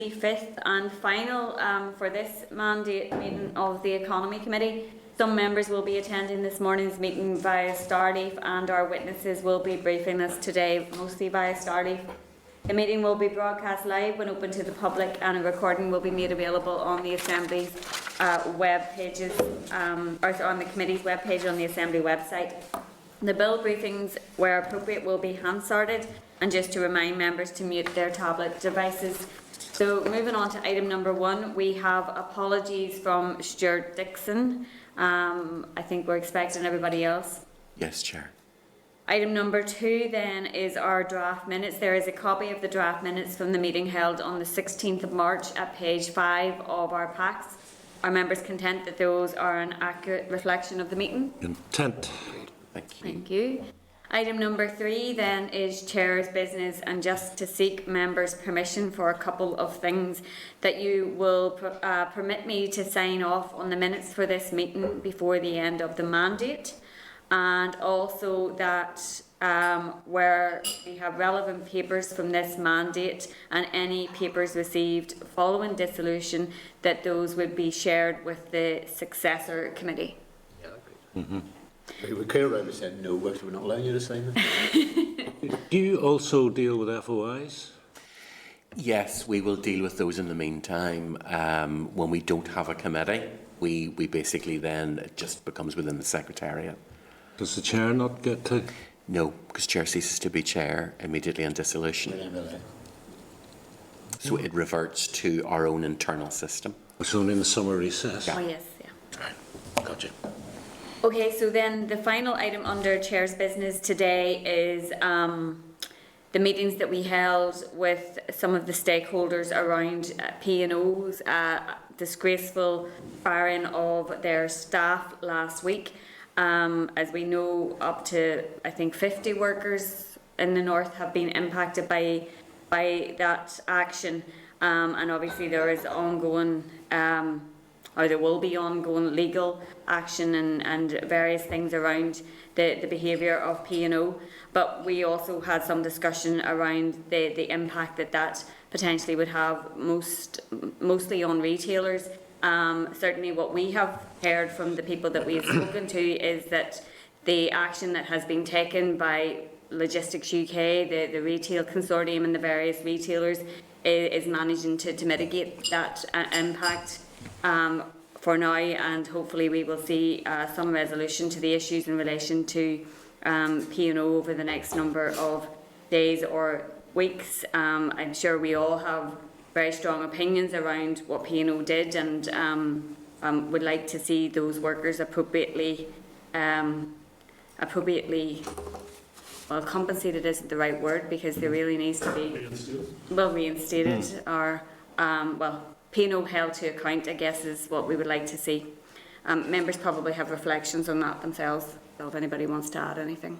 The fifth and final for this mandate meeting of the Economy Committee. Some members will be attending this morning's meeting via Starleaf, and our witnesses will be briefing us today, mostly via Starleaf. The meeting will be broadcast live when open to the public, and a recording will be made available on the Assembly's web pages, or on the Committee's web page on the Assembly website. The bill briefings, where appropriate, will be hand-sorted, and just to remind members to mute their tablet devices. So moving on to item number 1, we have apologies from Stuart Dixon. I think we're expecting everybody else. Yes, Chair. Item number 2 then is our draft minutes. There is a copy of the draft minutes from the meeting held on the 16th of March at page 5 of our packs. Are members content that those are an accurate reflection of the meeting? Content. Thank you. Thank you. Item number 3 then is Chair's business, and just to seek members' permission for a couple of things, that you will permit me to sign off on the minutes for this meeting before the end of the mandate, and also that where we have relevant papers from this mandate and any papers received following dissolution, that those would be shared with the successor committee. Yeah, I agree. We clear around and said no, because we're not allowing you to sign them. Do you also deal with FOIs? Yes, we will deal with those in the meantime. When we don't have a committee, we basically then, it just becomes within the Secretariat. Does the Chair not get to? No, because Chair ceases to be Chair immediately in dissolution. So it reverts to our own internal system. It's only in the summer recess. Oh yes, yeah. Right. Gotcha. Okay, so then the final item under Chair's business today is the meetings that we held with some of the stakeholders around P&O's disgraceful firing of their staff last week. As we know, up to I think 50 workers in the north have been impacted by that action, and obviously there is ongoing or there will be ongoing legal action and various things around the behaviour of P&O. But we also had some discussion around the impact that potentially would have mostly on retailers. Certainly what we have heard from the people that we've spoken to is that the action that has been taken by Logistics UK, the retail consortium and the various retailers is managing to mitigate that impact for now, and hopefully we will see some resolution to the issues in relation to P&O over the next number of days or weeks. I'm sure we all have very strong opinions around what P&O did, and would like to see those workers appropriately well, compensated isn't the right word, because there really needs to be reinstated or well, P&O held to account, I guess, is what we would like to see. Members probably have reflections on that themselves, so if anybody wants to add anything.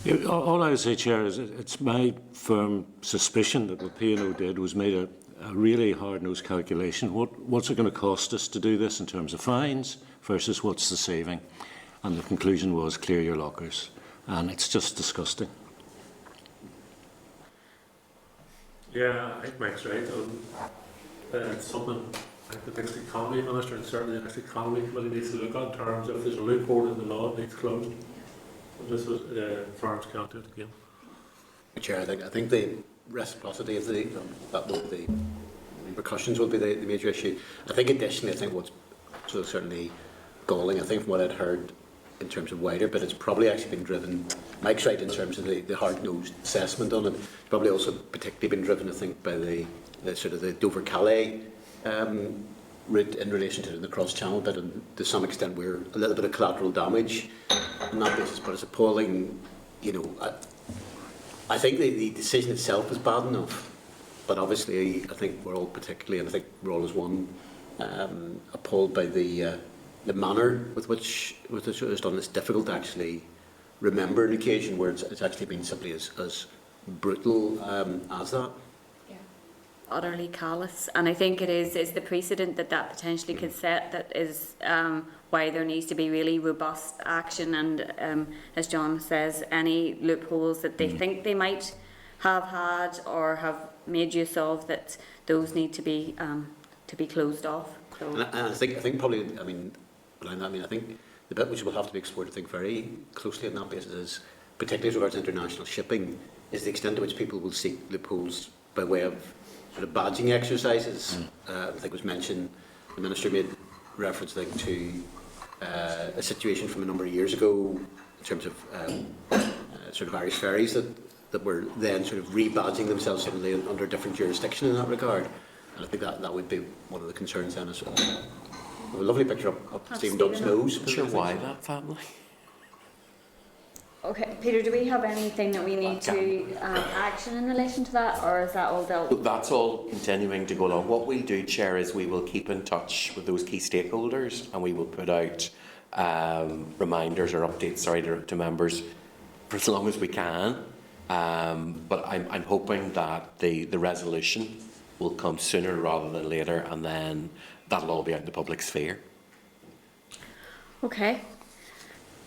Yeah, all I would say, Chair, is it's my firm suspicion that what P&O did was made a really hard-nosed calculation. What's it going to cost us to do this in terms of fines versus what's the saving? And the conclusion was clear your lockers. And it's just disgusting. Yeah, I think Mike's right. It's something I think the next economy minister and certainly the next economy committee needs to look at in terms of if there's a loophole in the law, it needs closed. This was firms can't do it again. Chair, I think the reciprocity of the repercussions will be the major issue. I think additionally, I think what's certainly galling, I think from what I'd heard in terms of wider, but it's probably actually been driven, Mike's right in terms of the hard-nosed assessment on it, it's probably also particularly been driven, I think, by the sort of the Dover-Calais route in relation to the cross-channel bit, and to some extent we're a little bit of collateral damage on that basis, but it's appalling, you know. I think the decision itself is bad enough, but obviously I think we're all particularly, and I think we're all as one, appalled by the manner with which it was done. It's difficult to actually remember an occasion where it's actually been simply as brutal as that. Yeah. Utterly callous, and I think it is the precedent that potentially could set that is why there needs to be really robust action, and as John says, any loopholes that they think they might have had or have made use of, that those need to be closed off. So, And I think probably, I mean, I think the bit which will have to be explored, I think, very closely on that basis is, particularly as regards international shipping, is the extent to which people will seek loopholes by way of sort of badging exercises. I think it was mentioned, the Minister made reference, I think, to a situation from a number of years ago in terms of sort of Irish ferries that were then sort of rebadging themselves suddenly under a different jurisdiction in that regard. And I think that would be one of the concerns then as well. A lovely picture up Stephen Dunn's nose. Sure, why that family? okay, Peter, do we have anything that we need to action in relation to that, or is that all dealt with? That's all continuing to go along. What we'll do, Chair, is we will keep in touch with those key stakeholders, and we will put out reminders or updates, to members for as long as we can. But I'm hoping that the resolution will come sooner rather than later, and then that'll all be out in the public sphere. Okay.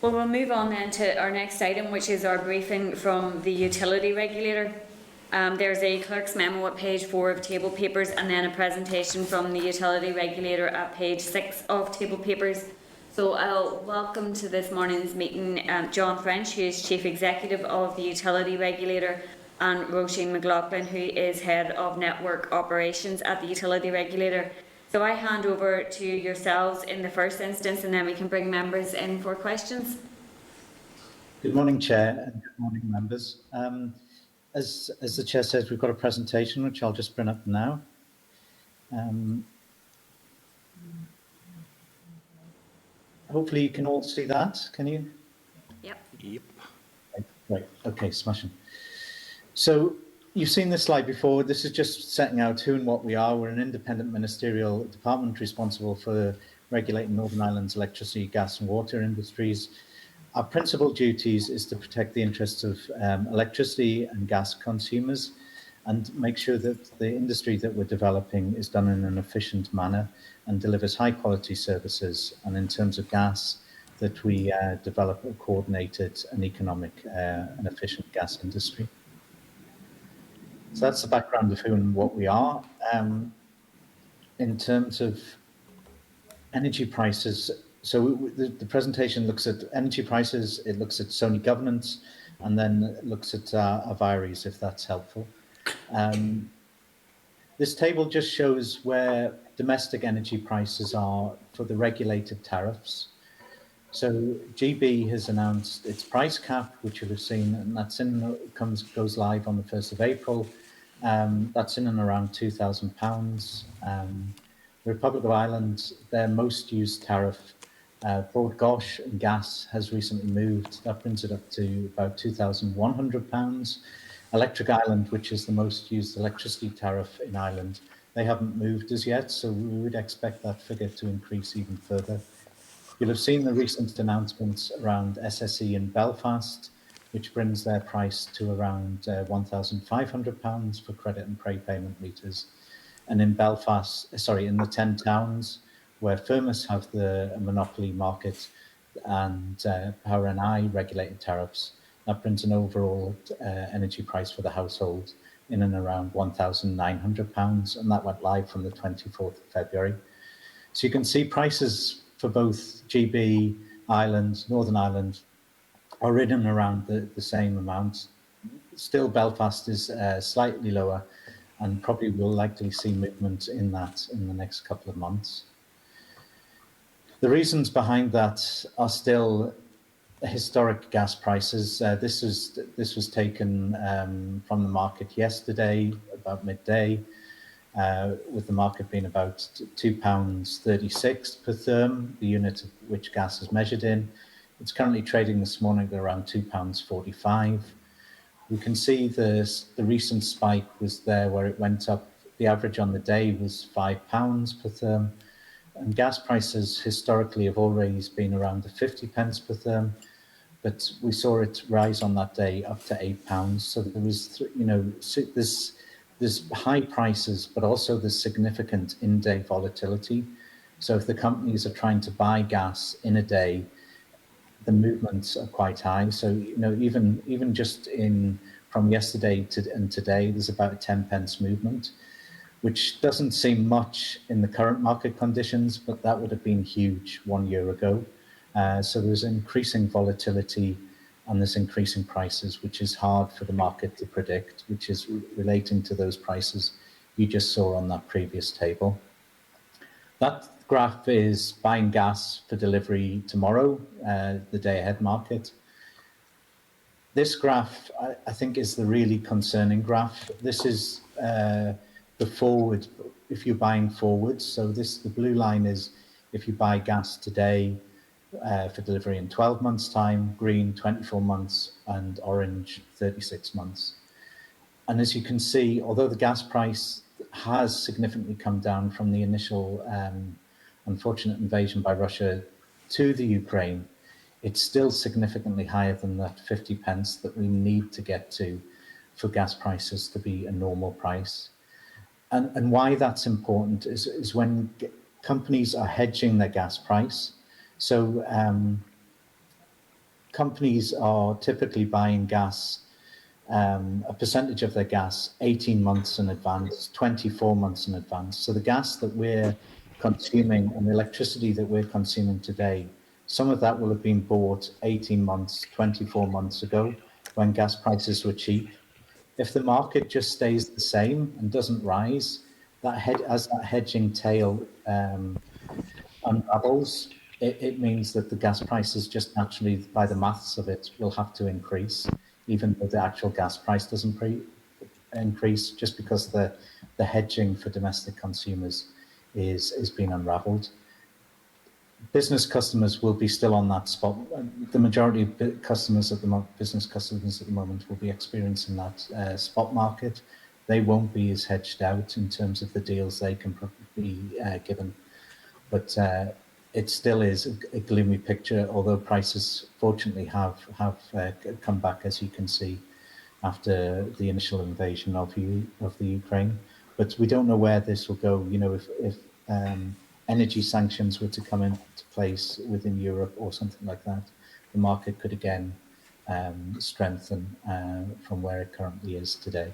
Well, we'll move on then to our next item, which is our briefing from the Utility Regulator. There's a clerk's memo at page 4 of table papers, and then a presentation from the Utility Regulator at page 6 of table papers. So I'll welcome to this morning's meeting John French, who is Chief Executive of the Utility Regulator, and Roisin McLaughlin, who is Head of Network Operations at the Utility Regulator. So I hand over to yourselves in the first instance, and then we can bring members in for questions. Good morning, Chair, and good morning, members. As the Chair says, we've got a presentation which I'll just bring up now. Hopefully you can all see that, can you? Yep. Right, okay, smashing. So you've seen this slide before. This is just setting out who and what we are. We're an independent ministerial department responsible for regulating Northern Ireland's electricity, gas and water industries. Our principal duties is to protect the interests of electricity and gas consumers and make sure that the industry that we're developing is done in an efficient manner and delivers high quality services. And in terms of gas, that we develop a coordinated and economic and efficient gas industry. So that's the background of who and what we are. In terms of energy prices, so the presentation looks at energy prices, it looks at Sony governance, and then it looks at our vires, if that's helpful. This table just shows where domestic energy prices are for the regulated tariffs. So GB has announced its price cap, which you'll have seen, and that's goes live on the 1st of April. That's in and around £2,000. The Republic of Ireland, their most used tariff, Broad Gosh and gas, has recently moved. That brings it up to about £2,100. Electric Ireland, which is the most used electricity tariff in Ireland, they haven't moved as yet, so we would expect that figure to increase even further. You'll have seen the recent announcements around SSE in Belfast, which brings their price to around £1,500 for credit and prepayment meters. And in Belfast, in the 10 towns where Firmus have the monopoly market and Power NI regulated tariffs, that brings an overall energy price for the household in and around £1,900, and that went live from the 24th of February. So you can see prices for both GB, Ireland, Northern Ireland are in and around the same amount. Still, Belfast is slightly lower, and probably will likely see movement in that in the next couple of months. The reasons behind that are still historic gas prices. This was taken from the market yesterday, about midday, with the market being about £2.36 per therm, the unit of which gas is measured in. It's currently trading this morning at around £2.45. We can see the recent spike was there where it went up. The average on the day was £5 per therm. And gas prices historically have always been around the 50 pence per therm, but we saw it rise on that day up to £8. So there was, there's high prices, but also there's significant in-day volatility. So if the companies are trying to buy gas in a day, the movements are quite high. So even just in from yesterday and today, there's about a 10 pence movement, which doesn't seem much in the current market conditions, but that would have been huge 1 year ago. So there's increasing volatility and there's increasing prices, which is hard for the market to predict, which is relating to those prices you just saw on that previous table. That graph is buying gas for delivery tomorrow, the day ahead market. This graph, I think, is the really concerning graph. This is the forward, if you're buying forwards. So the blue line is if you buy gas today for delivery in 12 months' time, green 24 months, and orange 36 months. And as you can see, although the gas price has significantly come down from the initial unfortunate invasion by Russia to the Ukraine, it's still significantly higher than that 50 pence that we need to get to for gas prices to be a normal price. And why that's important is when companies are hedging their gas price. So companies are typically buying gas, a percentage of their gas 18 months in advance, 24 months in advance. So the gas that we're consuming and the electricity that we're consuming today, some of that will have been bought 18 months, 24 months ago when gas prices were cheap. If the market just stays the same and doesn't rise, as that hedging tail unravels, it means that the gas prices just naturally, by the maths of it, will have to increase, even though the actual gas price doesn't increase, just because the hedging for domestic consumers is being unravelled. Business customers will be still on that spot. The majority of business customers at the moment will be experiencing that spot market. They won't be as hedged out in terms of the deals they can be given. But it still is a gloomy picture, although prices fortunately have come back, as you can see, after the initial invasion of the Ukraine. But we don't know where this will go. You know, if energy sanctions were to come into place within Europe or something like that, the market could again strengthen from where it currently is today.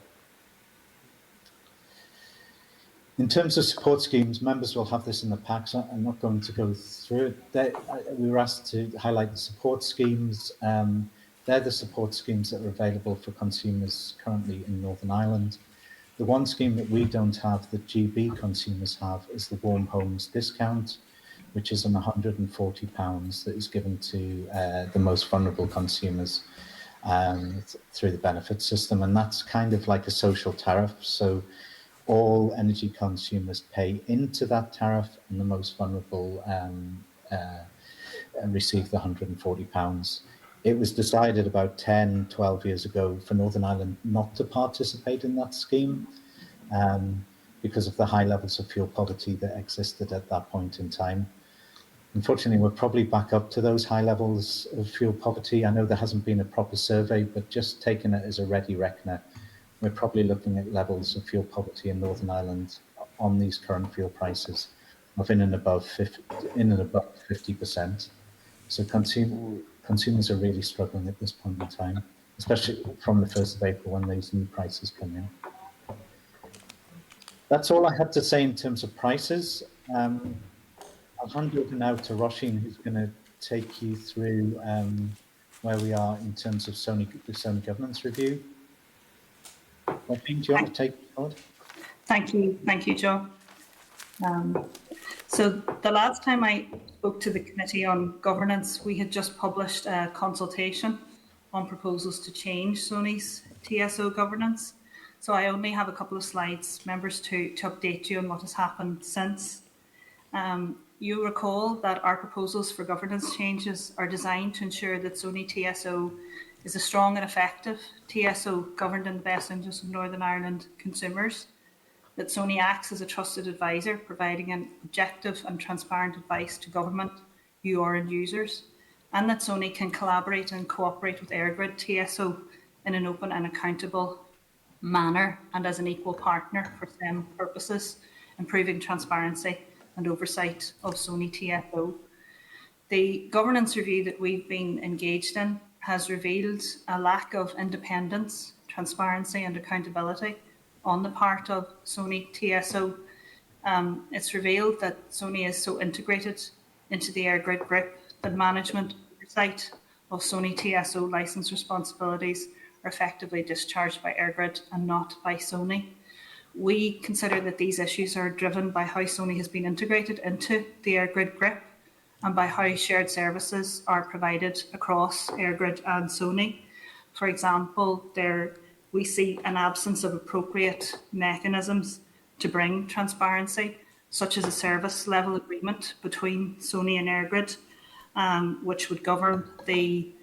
In terms of support schemes, members will have this in the pack, so I'm not going to go through it. We were asked to highlight the support schemes. They're the support schemes that are available for consumers currently in Northern Ireland. The one scheme that we don't have, that GB consumers have, is the Warm Homes Discount, which is an £140 that is given to the most vulnerable consumers through the benefit system. And that's kind of like a social tariff. So all energy consumers pay into that tariff, and the most vulnerable receive the £140. It was decided about 10, 12 years ago for Northern Ireland not to participate in that scheme because of the high levels of fuel poverty that existed at that point in time. Unfortunately, we're probably back up to those high levels of fuel poverty. I know there hasn't been a proper survey, but just taking it as a ready reckoner, we're probably looking at levels of fuel poverty in Northern Ireland on these current fuel prices of in and above 50%. So consumers are really struggling at this point in time, especially from the 1st of April when these new prices come in. That's all I had to say in terms of prices. I'll hand over now to Roisin, who's going to take you through where we are in terms of the Sony governance review. Roisin, do you want to take it forward? Thank you, Joe. So the last time I spoke to the Committee on Governance, we had just published a consultation on proposals to change Sony's TSO governance. So I only have a couple of slides, members, to update you on what has happened since. You recall that our proposals for governance changes are designed to ensure that Sony TSO is a strong and effective TSO governed in the best interest of Northern Ireland consumers, that Sony acts as a trusted advisor, providing an objective and transparent advice to government, UR and users, and that Sony can collaborate and cooperate with EirGrid TSO in an open and accountable manner and as an equal partner for STEM purposes, improving transparency and oversight of Sony TSO. The governance review that we've been engaged in has revealed a lack of independence transparency and accountability on the part of Sony TSO. It's revealed that Sony is so integrated into the EirGrid group that management oversight of Sony TSO licence responsibilities are effectively discharged by EirGrid and not by Sony. We consider that these issues are driven by how Sony has been integrated into the EirGrid group and by how shared services are provided across EirGrid and Sony. For example, we see an absence of appropriate mechanisms to bring transparency, such as a service level agreement between Sony and EirGrid, which would govern the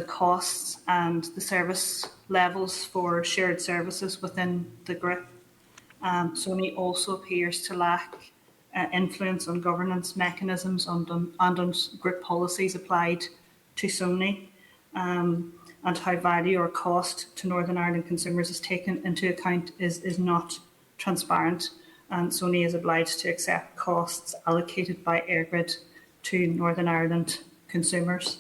costs and the service levels for shared services within the group. Sony also appears to lack influence on governance mechanisms and on group policies applied to Sony, and how value or cost to Northern Ireland consumers is taken into account is not transparent, and Sony is obliged to accept costs allocated by EirGrid to Northern Ireland consumers.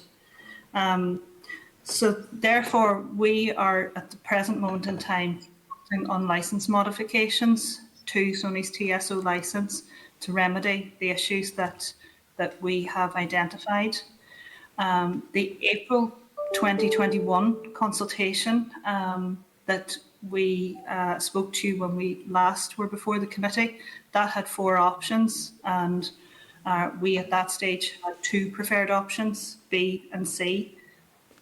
So therefore, we are at the present moment in time working on licence modifications to Sony's TSO licence to remedy the issues that we have identified. The April 2021 consultation that we spoke to when we last were before the committee, that had 4 options, and we at that stage had 2 preferred options, B and C.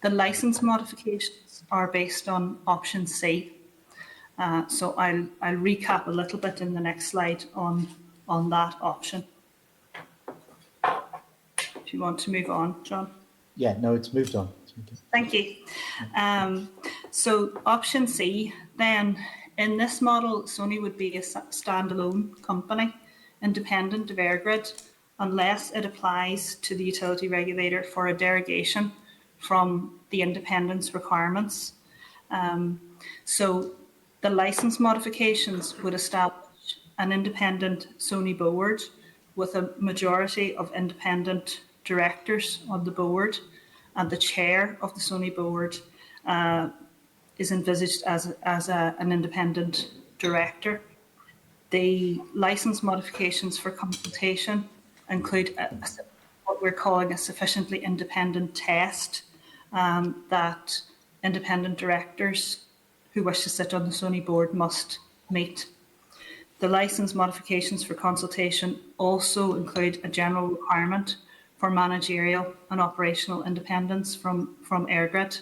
The licence modifications are based on option C. So I'll recap a little bit in the next slide on that option. If you want to move on, John. Yeah, no, it's moved on. Thank you. So option C, then, in this model, Sony would be a standalone company, independent of EirGrid, unless it applies to the utility regulator for a derogation from the independence requirements. So the licence modifications would establish an independent Sony board with a majority of independent directors on the board, and the chair of the Sony board is envisaged as an independent director. The licence modifications for consultation include what we're calling a sufficiently independent test that independent directors who wish to sit on the Sony board must meet. The licence modifications for consultation also include a general requirement for managerial and operational independence from EirGrid.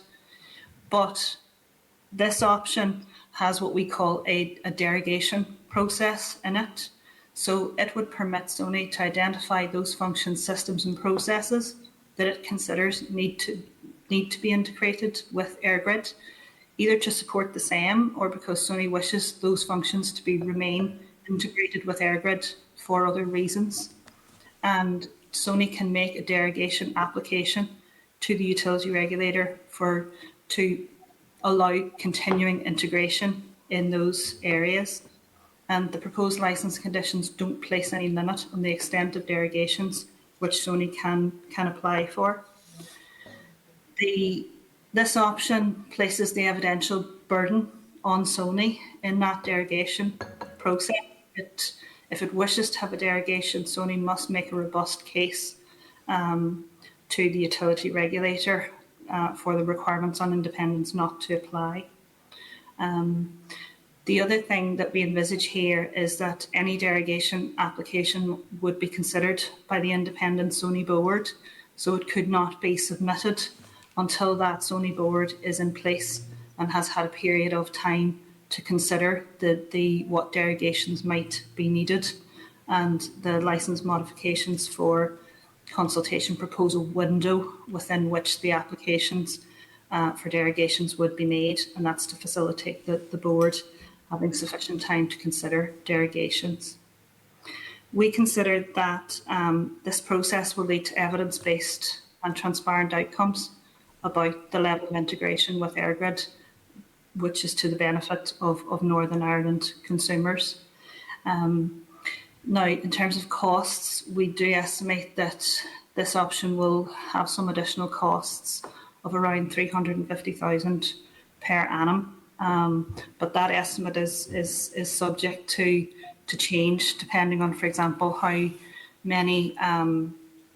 But this option has what we call a derogation process in it. So it would permit Sony to identify those functions, systems and processes that it considers need to be integrated with EirGrid, either to support the same or because Sony wishes those functions to remain integrated with EirGrid for other reasons. And Sony can make a derogation application to the utility regulator to allow continuing integration in those areas. And the proposed licence conditions don't place any limit on the extent of derogations which Sony can apply for. This option places the evidential burden on Sony in that derogation process. If it wishes to have a derogation, Sony must make a robust case to the utility regulator for the requirements on independence not to apply. The other thing that we envisage here is that any derogation application would be considered by the independent Sony board, so it could not be submitted until that Sony board is in place and has had a period of time to consider what derogations might be needed, and the licence modifications for consultation proposal window within which the applications for derogations would be made, and that's to facilitate the board having sufficient time to consider derogations. We consider that this process will lead to evidence-based and transparent outcomes about the level of integration with EirGrid, which is to the benefit of Northern Ireland consumers. Now, in terms of costs, we do estimate that this option will have some additional costs of around 350,000 per annum But that estimate is subject to change depending on, for example, how many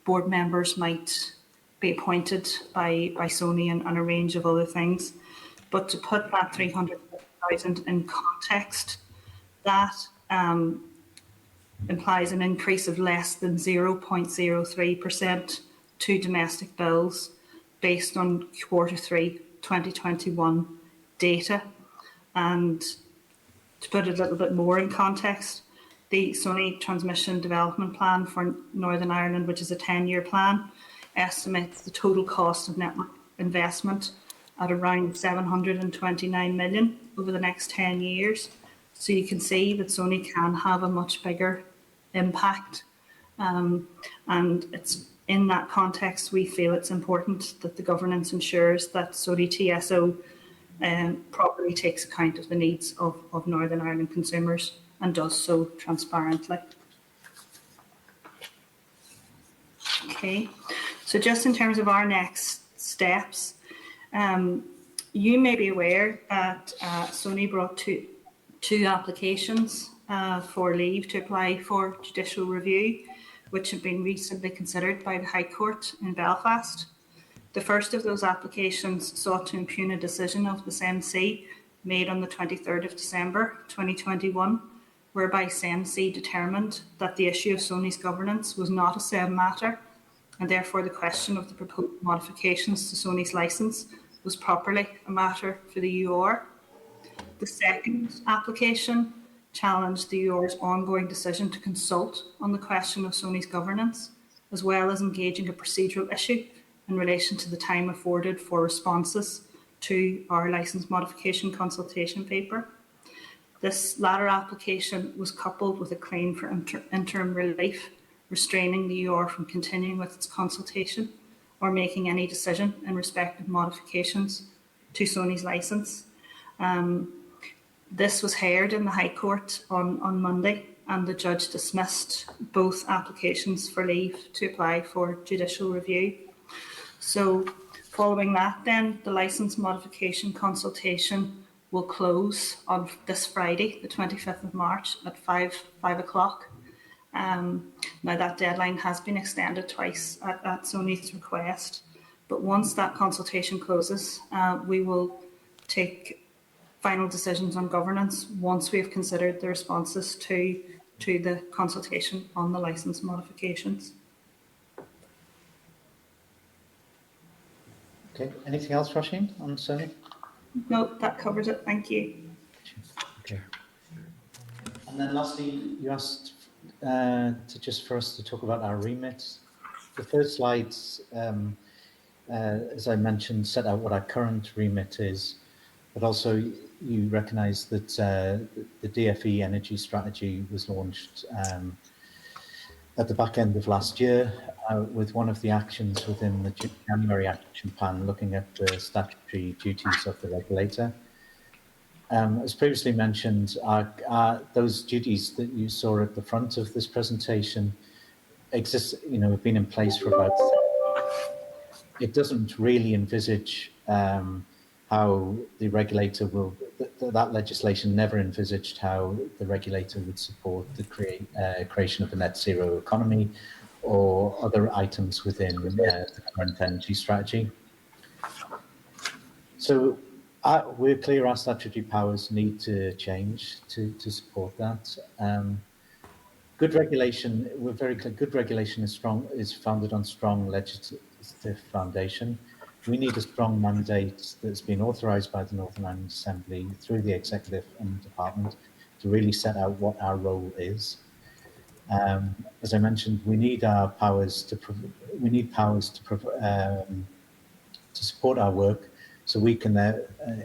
board members might be appointed by Sony and a range of other things. But to put that 300,000 in context, that implies an increase of less than 0.03% to domestic bills based on Q3 2021 data. And to put it a little bit more in context, the Sony Transmission Development Plan for Northern Ireland, which is a 10-year plan, estimates the total cost of network investment at around 729 million over the next 10 years. So you can see that Sony can have a much bigger impact. And it's in that context we feel it's important that the governance ensures that Sony TSO properly takes account of the needs of Northern Ireland consumers and does so transparently. Okay, so just in terms of our next steps, you may be aware that Sony brought two applications for leave to apply for judicial review, which have been recently considered by the High Court in Belfast. The first of those applications sought to impugn a decision of the SEMC made on the 23rd of December 2021, whereby SEMC determined that the issue of Sony's governance was not a SEM matter, and therefore the question of the proposed modifications to Sony's licence was properly a matter for the UR. The second application challenged the UR's ongoing decision to consult on the question of Sony's governance, as well as engaging a procedural issue in relation to the time afforded for responses to our licence modification consultation paper. This latter application was coupled with a claim for interim relief, restraining the UR from continuing with its consultation or making any decision in respect of modifications to Sony's licence. This was heard in the High Court on Monday, and the judge dismissed both applications for leave to apply for judicial review. So following that then, the licence modification consultation will close on this Friday, the 25th of March at 5 o'clock. Now that deadline has been extended twice at Sony's request, but once that consultation closes, we will take final decisions on governance once we have considered the responses to the consultation on the licence modifications. Okay, anything else, Roisin, on Sony? No, that covers it. Thank you. Okay. And then lastly, you asked for us to talk about our remits. The first slides, as I mentioned, set out what our current remit is, but also you recognise that the DFE energy strategy was launched at the back end of last year with one of the actions within the January action plan looking at the statutory duties of the regulator. As previously mentioned, those duties that you saw at the front of this presentation have been in place for about. It doesn't really envisage how the regulator will. That legislation never envisaged how the regulator would support the creation of a net zero economy or other items within the current energy strategy. So we're clear our statutory powers need to change to support that. Good regulation, we're very clear, good regulation is founded on strong legislative foundation. We need a strong mandate that's been authorised by the Northern Ireland Assembly through the Executive and Department to really set out what our role is. As I mentioned, we need our powers to support our work, so we can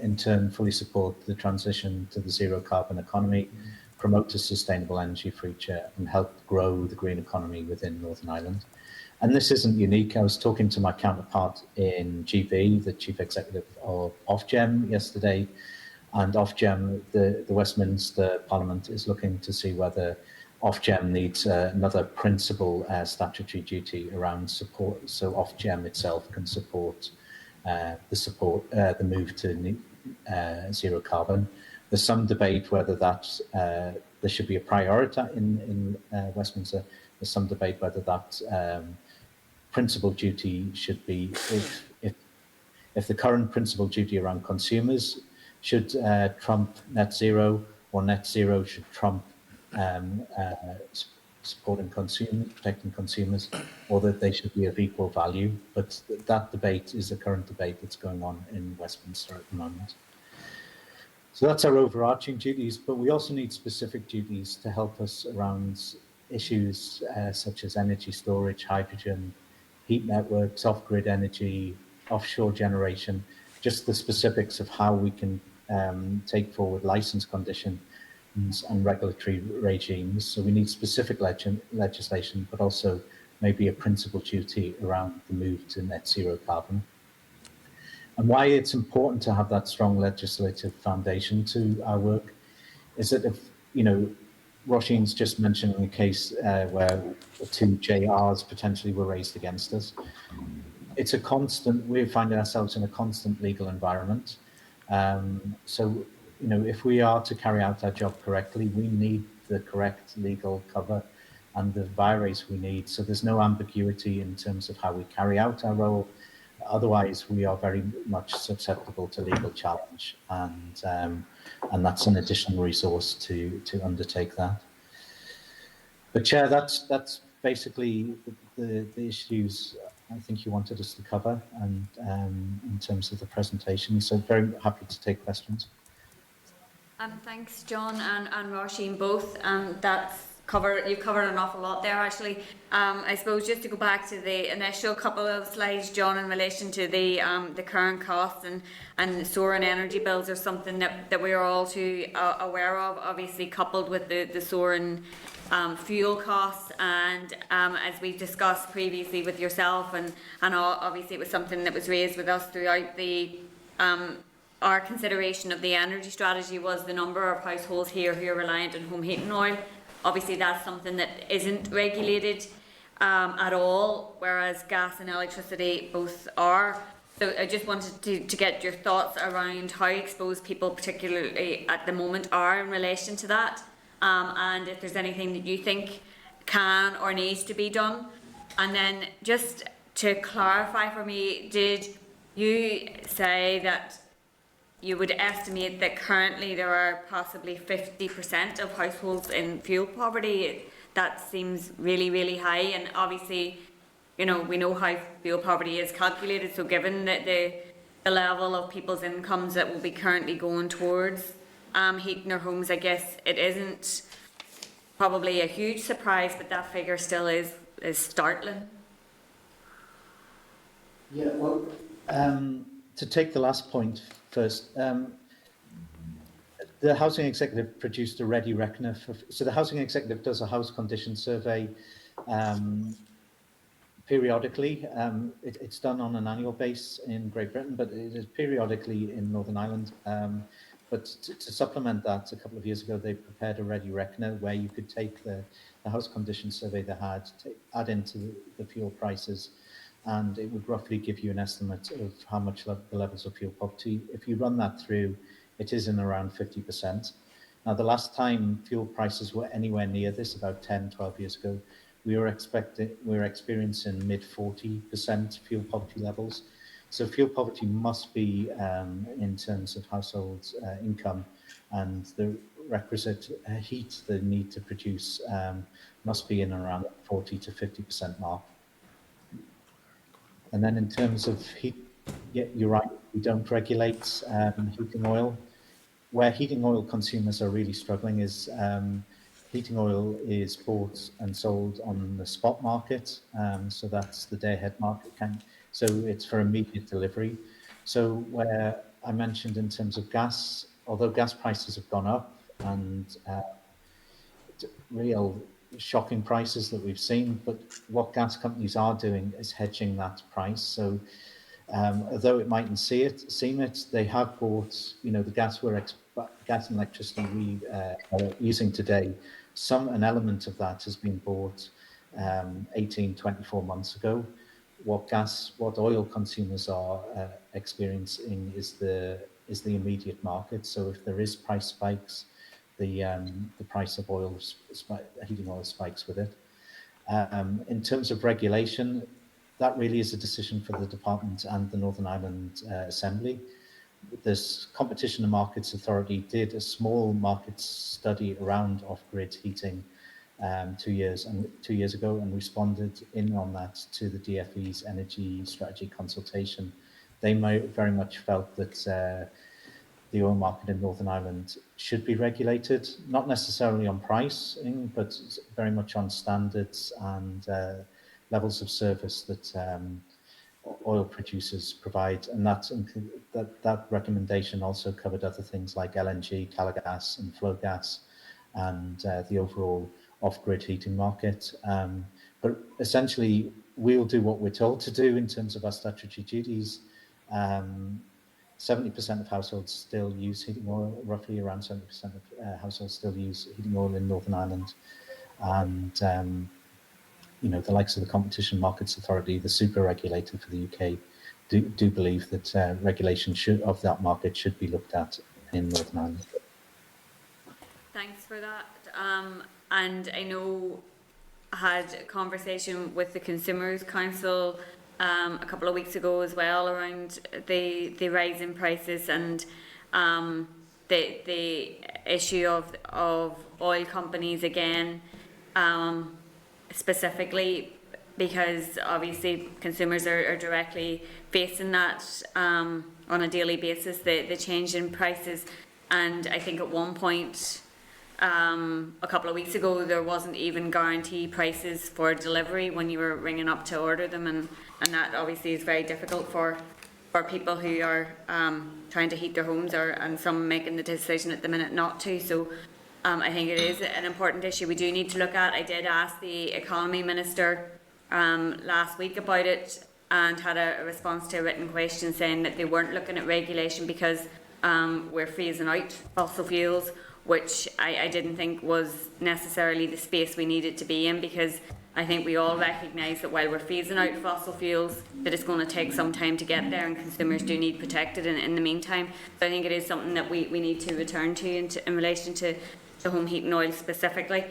in turn fully support the transition to the zero carbon economy, promote a sustainable energy future, and help grow the green economy within Northern Ireland. And this isn't unique. I was talking to my counterpart in GB, the Chief Executive of Ofgem, yesterday, and Ofgem, the Westminster Parliament, is looking to see whether Ofgem needs another principal statutory duty around support, so Ofgem itself can support the move to zero carbon. There's some debate whether that there should be a priority in Westminster. There's some debate whether that principal duty should be, if the current principal duty around consumers should trump net zero, or net zero should trump supporting consumers, protecting consumers, or that they should be of equal value. But that debate is a current debate that's going on in Westminster at the moment. So that's our overarching duties, but we also need specific duties to help us around issues such as energy storage, hydrogen, heat networks, off-grid energy, offshore generation, just the specifics of how we can take forward license conditions and regulatory regimes. So we need specific legislation, but also maybe a principal duty around the move to net zero carbon. And why it's important to have that strong legislative foundation to our work is that if, you know, Roisin's just mentioning a case where 2 JRs potentially were raised against us. It's a constant, we're finding ourselves in a constant legal environment. So, you know, if we are to carry out our job correctly, we need the correct legal cover and the vires we need. So there's no ambiguity in terms of how we carry out our role. Otherwise, we are very much susceptible to legal challenge, and that's an additional resource to undertake that. But Chair, that's basically the issues I think you wanted us to cover, and in terms of the presentation. So very happy to take questions. Thanks, John and Roisin, both. You've covered an awful lot there, actually. I suppose just to go back to the initial couple of slides, John, in relation to the current costs and soaring energy bills are something that we're all too aware of, obviously coupled with the soaring fuel costs, and as we've discussed previously with yourself, and obviously it was something that was raised with us throughout the our consideration of the energy strategy, was the number of households here who are reliant on home heating oil. Obviously that's something that isn't regulated at all, whereas gas and electricity both are. So I just wanted to get your thoughts around how exposed people, particularly at the moment, are in relation to that, and if there's anything that you think can or needs to be done. And then just to clarify for me, did you say that you would estimate that currently there are possibly 50% of households in fuel poverty? That seems really, really high, and obviously, you know, we know how fuel poverty is calculated, so given that the level of people's incomes that will be currently going towards heating their homes, I guess it isn't probably a huge surprise, but that figure still is startling. Yeah, well, to take the last point first, the Housing Executive produced a ready reckoner. So the Housing Executive does a house condition survey periodically. It's done on an annual basis in Great Britain, but it is periodically in Northern Ireland. But to supplement that, a couple of years ago, they prepared a ready reckoner where you could take the house condition survey they had, add into the fuel prices, and it would roughly give you an estimate of how much the levels of fuel poverty. If you run that through, it is in around 50%. Now, the last time fuel prices were anywhere near this, about 10, 12 years ago, we were experiencing mid 40% fuel poverty levels. So fuel poverty must be, in terms of households' income, and the requisite heat they need to produce must be in around 40 to 50% mark. And then in terms of heat, yeah, you're right, we don't regulate heating oil. Where heating oil consumers are really struggling is heating oil is bought and sold on the spot market. So that's the day-ahead market. So it's for immediate delivery. So where I mentioned in terms of gas, although gas prices have gone up and real shocking prices that we've seen, but what gas companies are doing is hedging that price. So although it mightn't seem it, they have bought, you know, the gas and electricity we are using today. An element of that has been bought 18, 24 months ago. What oil consumers are experiencing is the is the immediate market. So if there is price spikes, the price of heating oil spikes with it. In terms of regulation, that really is a decision for the Department and the Northern Ireland Assembly. This Competition and Markets Authority did a small market study around off-grid heating 2 years ago, and responded in on that to the DFE's energy strategy consultation. They very much felt that the oil market in Northern Ireland should be regulated, not necessarily on pricing, but very much on standards and levels of service that oil producers provide. And that recommendation also covered other things like LNG, gas and flow gas, and the overall off-grid heating market. But essentially, we'll do what we're told to do in terms of our statutory duties. 70% of households still use heating oil, roughly around 70% of households still use heating oil in Northern Ireland. And, the likes of the Competition Markets Authority, the super regulator for the UK, do believe that regulation of that market should be looked at in Northern Ireland. Thanks for that. And I know I had a conversation with the Consumers Council a couple of weeks ago as well around the rise in prices and the issue of oil companies again, specifically because obviously consumers are directly facing that on a daily basis, the change in prices. And I think at one point a couple of weeks ago there wasn't even guarantee prices for delivery when you were ringing up to order them, and that obviously is very difficult for people who are trying to heat their homes, and some making the decision at the minute not to. So I think it is an important issue we do need to look at. I did ask the Economy Minister last week about it, and had a response to a written question saying that they weren't looking at regulation because we're phasing out fossil fuels, which I didn't think was necessarily the space we needed to be in, because I think we all recognise that while we're phasing out fossil fuels, that it's going to take some time to get there, and consumers do need protected in the meantime. So I think it is something that we need to return to in relation to home heating oil specifically.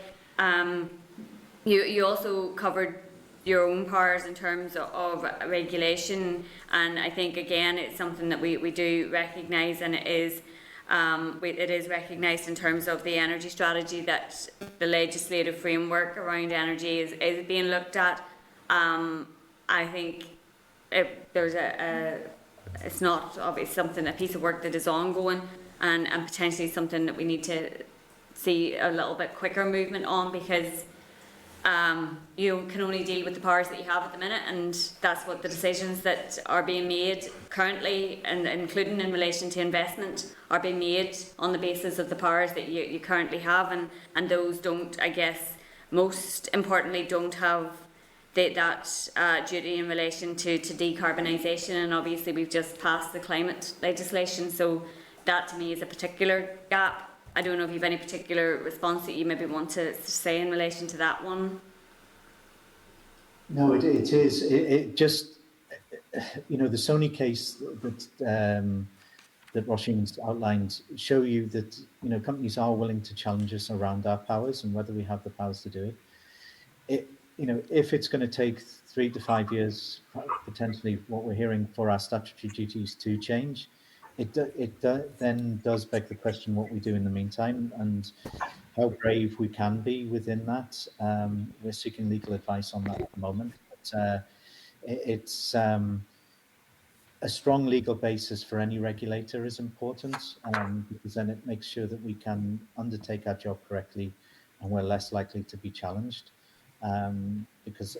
You also covered your own powers in terms of regulation, and I think again it's something that we do recognise, and it is recognised in terms of the energy strategy that the legislative framework around energy is being looked at. I think it's not obviously a piece of work that is ongoing, and potentially something that we need to see a little bit quicker movement on, because you can only deal with the powers that you have at the minute, and that's what the decisions that are being made currently, and including in relation to investment, are being made on the basis of the powers that you currently have, and those don't, I guess, most importantly, don't have that duty in relation to decarbonisation. And obviously we've just passed the climate legislation, so that to me is a particular gap. I don't know if you have any particular response that you maybe want to say in relation to that one. No, it is. It just, the Sony case that Roisin's outlined show you that, companies are willing to challenge us around our powers and whether we have the powers to do it. If it's going to take 3 to 5 years, potentially what we're hearing, for our statutory duties to change, it then does beg the question what we do in the meantime and how brave we can be within that. We're seeking legal advice on that at the moment. But it's a strong legal basis for any regulator is important, because then it makes sure that we can undertake our job correctly and we're less likely to be challenged. Because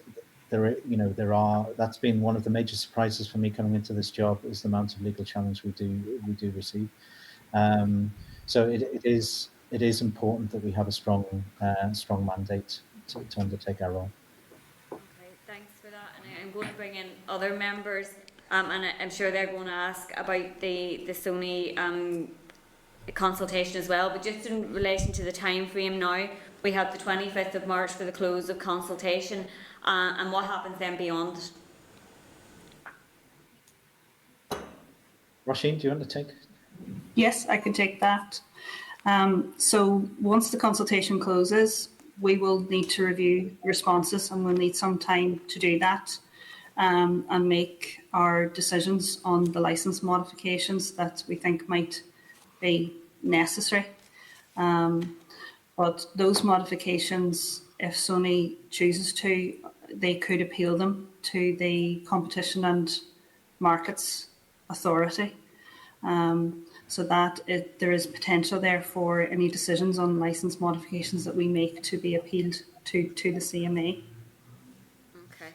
that's been one of the major surprises for me coming into this job, is the amount of legal challenge we do receive. So it is important that we have a strong mandate to undertake our role. Okay, thanks for that. And I'm going to bring in other members, and I'm sure they're going to ask about the Sony consultation as well. But just in relation to the time frame now, we have the 25th of March for the close of consultation. And what happens then beyond? Roisin, do you want to take? Yes, I can take that. So once the consultation closes, we will need to review responses and we'll need some time to do that and make our decisions on the licence modifications that we think might be necessary. But those modifications, if Sony chooses to, they could appeal them to the Competition and Markets Authority. So that there is potential there for any decisions on licence modifications that we make to be appealed to the CMA. Okay.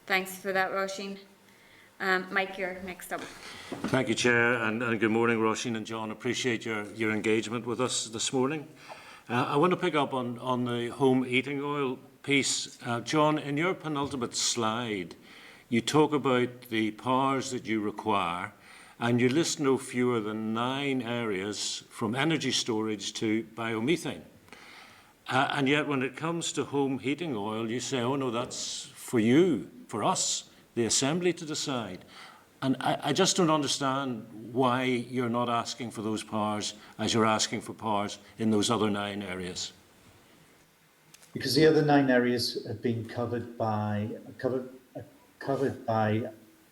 Thanks for that, Roisin. Mike, you're next up. Thank you, Chair, and good morning, Roisin and John. Appreciate your engagement with us this morning. I want to pick up on the home heating oil piece. John, in your penultimate slide, you talk about the powers that you require, and you list no fewer than 9 areas from energy storage to biomethane. And yet when it comes to home heating oil, you say, oh no, that's for you, for us, the Assembly to decide. And I just don't understand why you're not asking for those powers as you're asking for powers in those other 9 areas. Because the other 9 areas have been covered by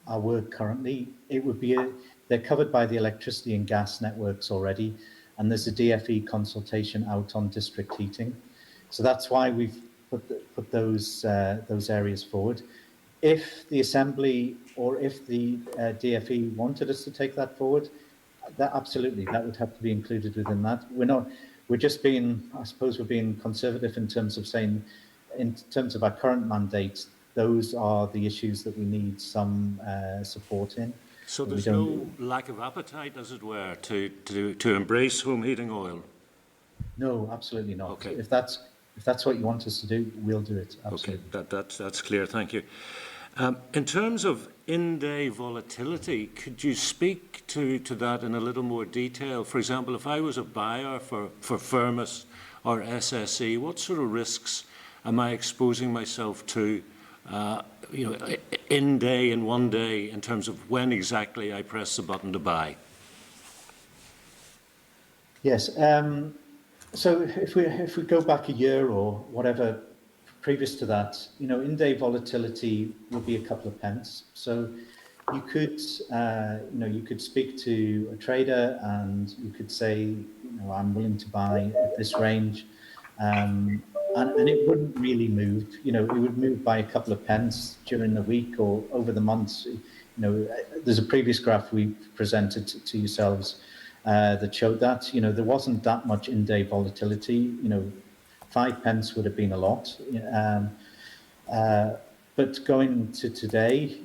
our work currently. It would be they're covered by the electricity and gas networks already, and there's a DFE consultation out on district heating. So that's why we've put those areas forward. If the Assembly or if the DFE wanted us to take that forward, absolutely, that would have to be included within that. We're just being, I suppose we're being conservative in terms of saying, in terms of our current mandate, those are the issues that we need some support in. So there's no lack of appetite, as it were, to embrace home heating oil? No, absolutely not. Okay. If that's what you want us to do, we'll do it. Absolutely. Okay, that's clear. Thank you. In terms of in-day volatility, could you speak to that in a little more detail? For example, if I was a buyer for Firmus or SSE, what sort of risks am I exposing myself to, in day, in one day, in terms of when exactly I press the button to buy? Yes. So if we go back a year or whatever previous to that, in-day volatility would be a couple of pence. So you could speak to a trader and you could say, I'm willing to buy at this range, and it wouldn't really move. It would move by a couple of pence during the week or over the months. There's a previous graph we presented to yourselves that showed that there wasn't that much in-day volatility. 5 pence would have been a lot. But going to today,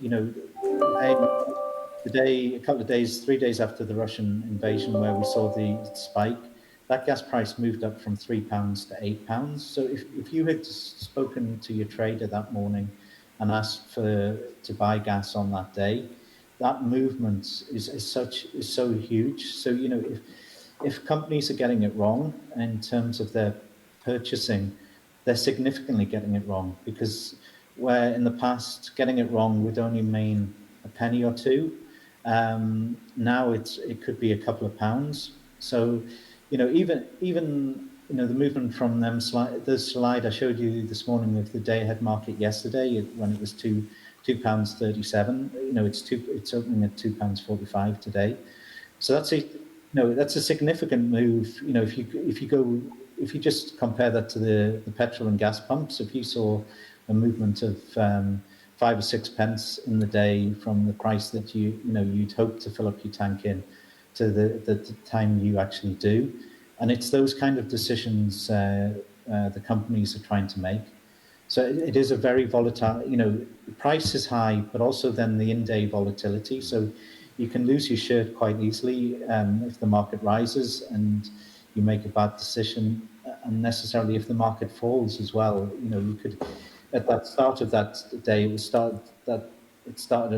today, a couple of days, 3 days after the Russian invasion, where we saw the spike, that gas price moved up from £3 to £8. So if you had spoken to your trader that morning and asked to buy gas on that day, that movement is so huge. So if companies are getting it wrong in terms of their purchasing, they're significantly getting it wrong, because where in the past getting it wrong would only mean a penny or two, now it could be a couple of pounds. So even the movement from the slide I showed you this morning of the day ahead market yesterday, when it was £2.37, it's opening at £2.45 today. So that's a significant move. If you just compare that to the petrol and gas pumps, if you saw a movement of 5 or 6 pence in the day from the price that you'd hope to fill up your tank in to the time you actually do, and it's those kind of decisions the companies are trying to make. So it is a very volatile. The price is high, but also then the in-day volatility. So you can lose your shirt quite easily if the market rises and you make a bad decision, and necessarily if the market falls as well. You could, at that start of that day, it started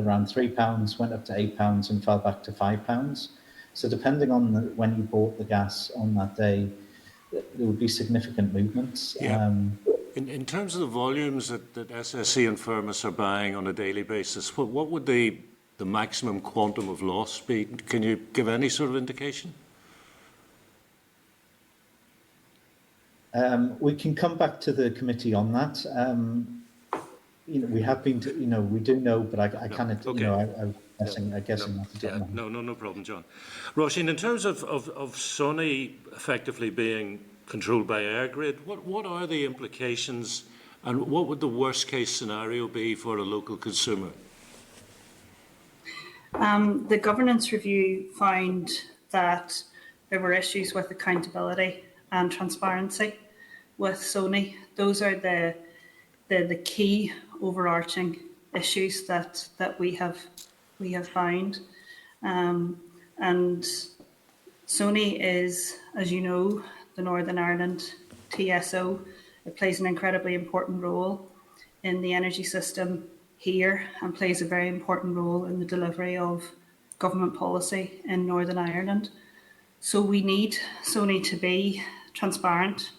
around £3, went up to £8 and fell back to £5. So depending on when you bought the gas on that day, there would be significant movements. Yeah. In terms of the volumes that SSE and Firmus are buying on a daily basis, what would the maximum quantum of loss be? Can you give any sort of indication? We can come back to the committee on that. We have been, we do know, but I cannot, okay. I'm guessing off the top of my head. No problem, John. Roisin, in terms of Sony effectively being controlled by EirGrid, what are the implications and what would the worst case scenario be for a local consumer? The governance review found that there were issues with accountability and transparency with Sony. Those are the key overarching issues that we have found. And Sony is, as you know, the Northern Ireland TSO. It plays an incredibly important role in the energy system here and plays a very important role in the delivery of government policy in Northern Ireland. So we need Sony to be transparent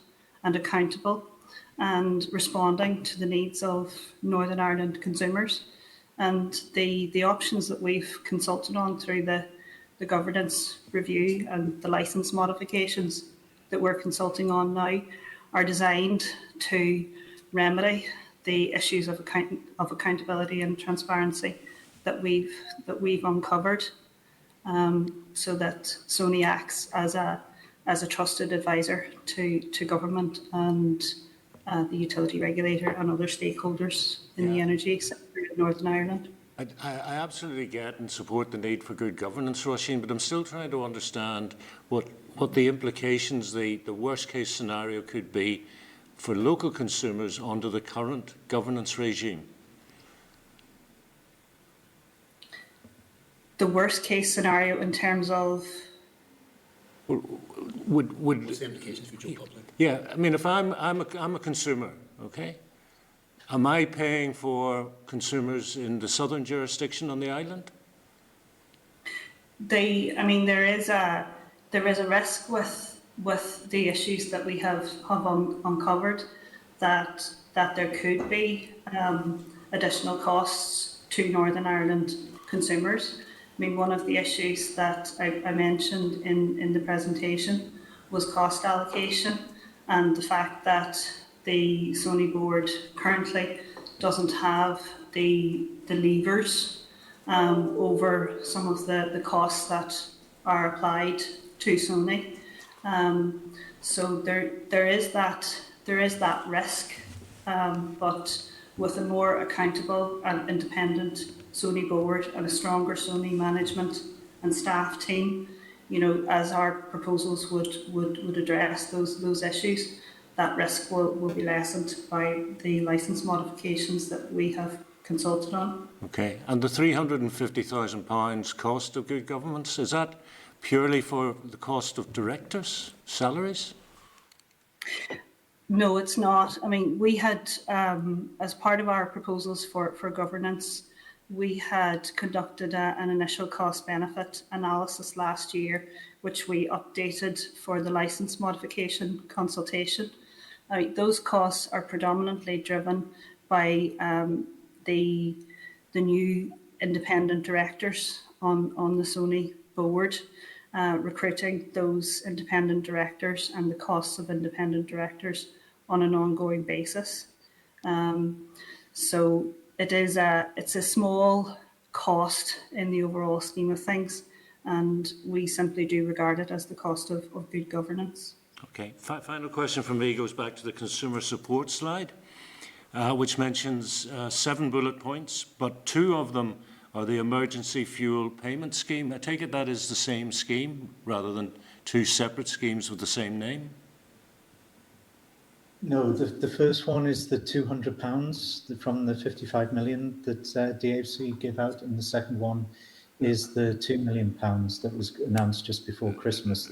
and accountable and responding to the needs of Northern Ireland consumers. And the options that we've consulted on through the governance review and the licence modifications that we're consulting on now are designed to remedy the issues of accountability and transparency that we've uncovered, so that Sony acts as a trusted advisor to government and the utility regulator and other stakeholders in the energy sector in Northern Ireland. I absolutely get and support the need for good governance, Roisin, but I'm still trying to understand what the implications, the worst case scenario could be for local consumers under the current governance regime. The worst case scenario in terms of What's the implications for Joe Public? Yeah, I mean, if I'm a consumer, okay, am I paying for consumers in the southern jurisdiction on the island? There is a risk with the issues that we have uncovered that there could be additional costs to Northern Ireland consumers. I mean, one of the issues that I mentioned in the presentation was cost allocation and the fact that the Sony board currently doesn't have the levers over some of the costs that are applied to Sony. So there is that risk, but with a more accountable and independent Sony board and a stronger Sony management and staff team, as our proposals would address those issues, that risk will be lessened by the licence modifications that we have consulted on. Okay, and the £350,000 cost of good governance, is that purely for the cost of directors' salaries? No, it's not. I mean, we had, as part of our proposals for governance, we had conducted an initial cost-benefit analysis last year, which we updated for the licence modification consultation. Those costs are predominantly driven by the new independent directors on the Sony board, recruiting those independent directors and the costs of independent directors on an ongoing basis. So it's a small cost in the overall scheme of things, and we simply do regard it as the cost of good governance. Okay, final question from me goes back to the consumer support slide, which mentions 7 bullet points, but 2 of them are the emergency fuel payment scheme. I take it that is the same scheme rather than 2 separate schemes with the same name? No, the first one is the £200 from the 55 million that DAC gave out, and the second one is the £2 million that was announced just before Christmas.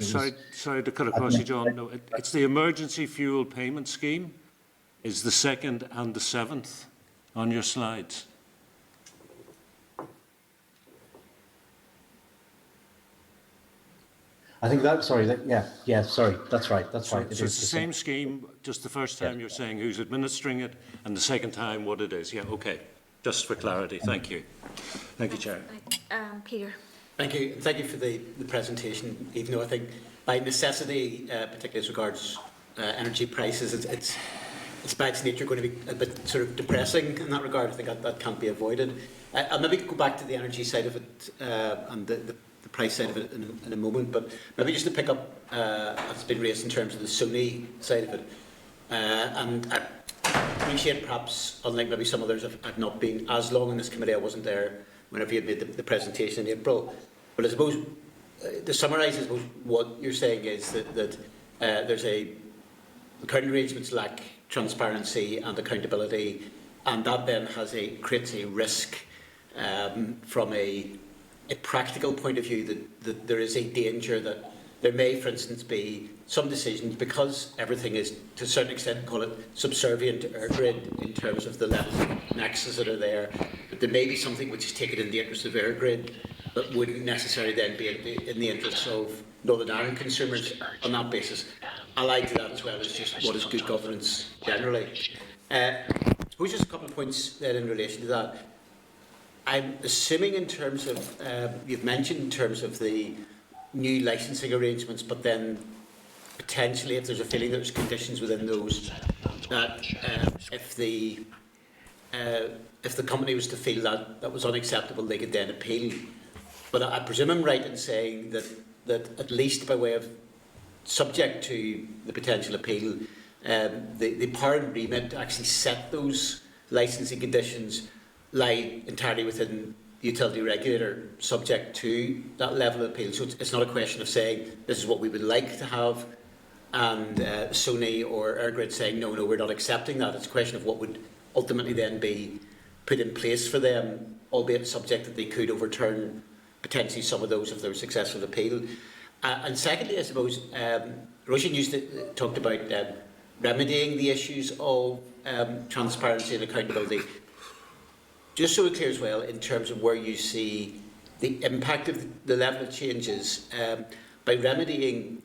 Sorry to cut across you, John. No, it's the emergency fuel payment scheme is the 2nd and the 7th on your slides. I think that, sorry, that's right. So it's the same scheme, just the first time you're saying who's administering it, and the second time what it is. Yeah, okay. Just for clarity, thank you. Thank you, Chair. Peter. Thank you. Thank you for the presentation, even though I think by necessity, particularly as regards energy prices, it's by its nature going to be a bit sort of depressing in that regard. I think that can't be avoided. I'll maybe go back to the energy side of it and the price side of it in a moment, but maybe just to pick up what's been raised in terms of the Sony side of it. And I appreciate, perhaps, unlike maybe some others, I've not been as long in this committee. I wasn't there whenever you made the presentation in April. But I suppose, to summarise, I suppose what you're saying is that there's accounting arrangements lack transparency and accountability, and that then creates a risk from a practical point of view that there is a danger that there may, for instance, be some decisions, because everything is, to a certain extent, call it subservient to EirGrid in terms of the level of nexus that are there, but there may be something which is taken in the interest of EirGrid that wouldn't necessarily then be in the interests of Northern Ireland consumers on that basis. Allied to that as well is just what is good governance generally. I suppose just a couple of points then in relation to that. I'm assuming in terms of, you've mentioned in terms of the new licensing arrangements, but then potentially, if there's a feeling that there's conditions within those, that if the company was to feel that was unacceptable, they could then appeal. But I presume I'm right in saying that at least by way of subject to the potential appeal, the power and remit to actually set those licensing conditions lie entirely within the Utility Regulator, subject to that level of appeal. So it's not a question of saying this is what we would like to have, and Sony or EirGrid saying no, we're not accepting that. It's a question of what would ultimately then be put in place for them, albeit subject that they could overturn potentially some of those if there was successful appeal. And secondly, I suppose, Roisin talked about remedying the issues of transparency and accountability. Just so we're clear as well, in terms of where you see the impact of the level of changes, by remedying,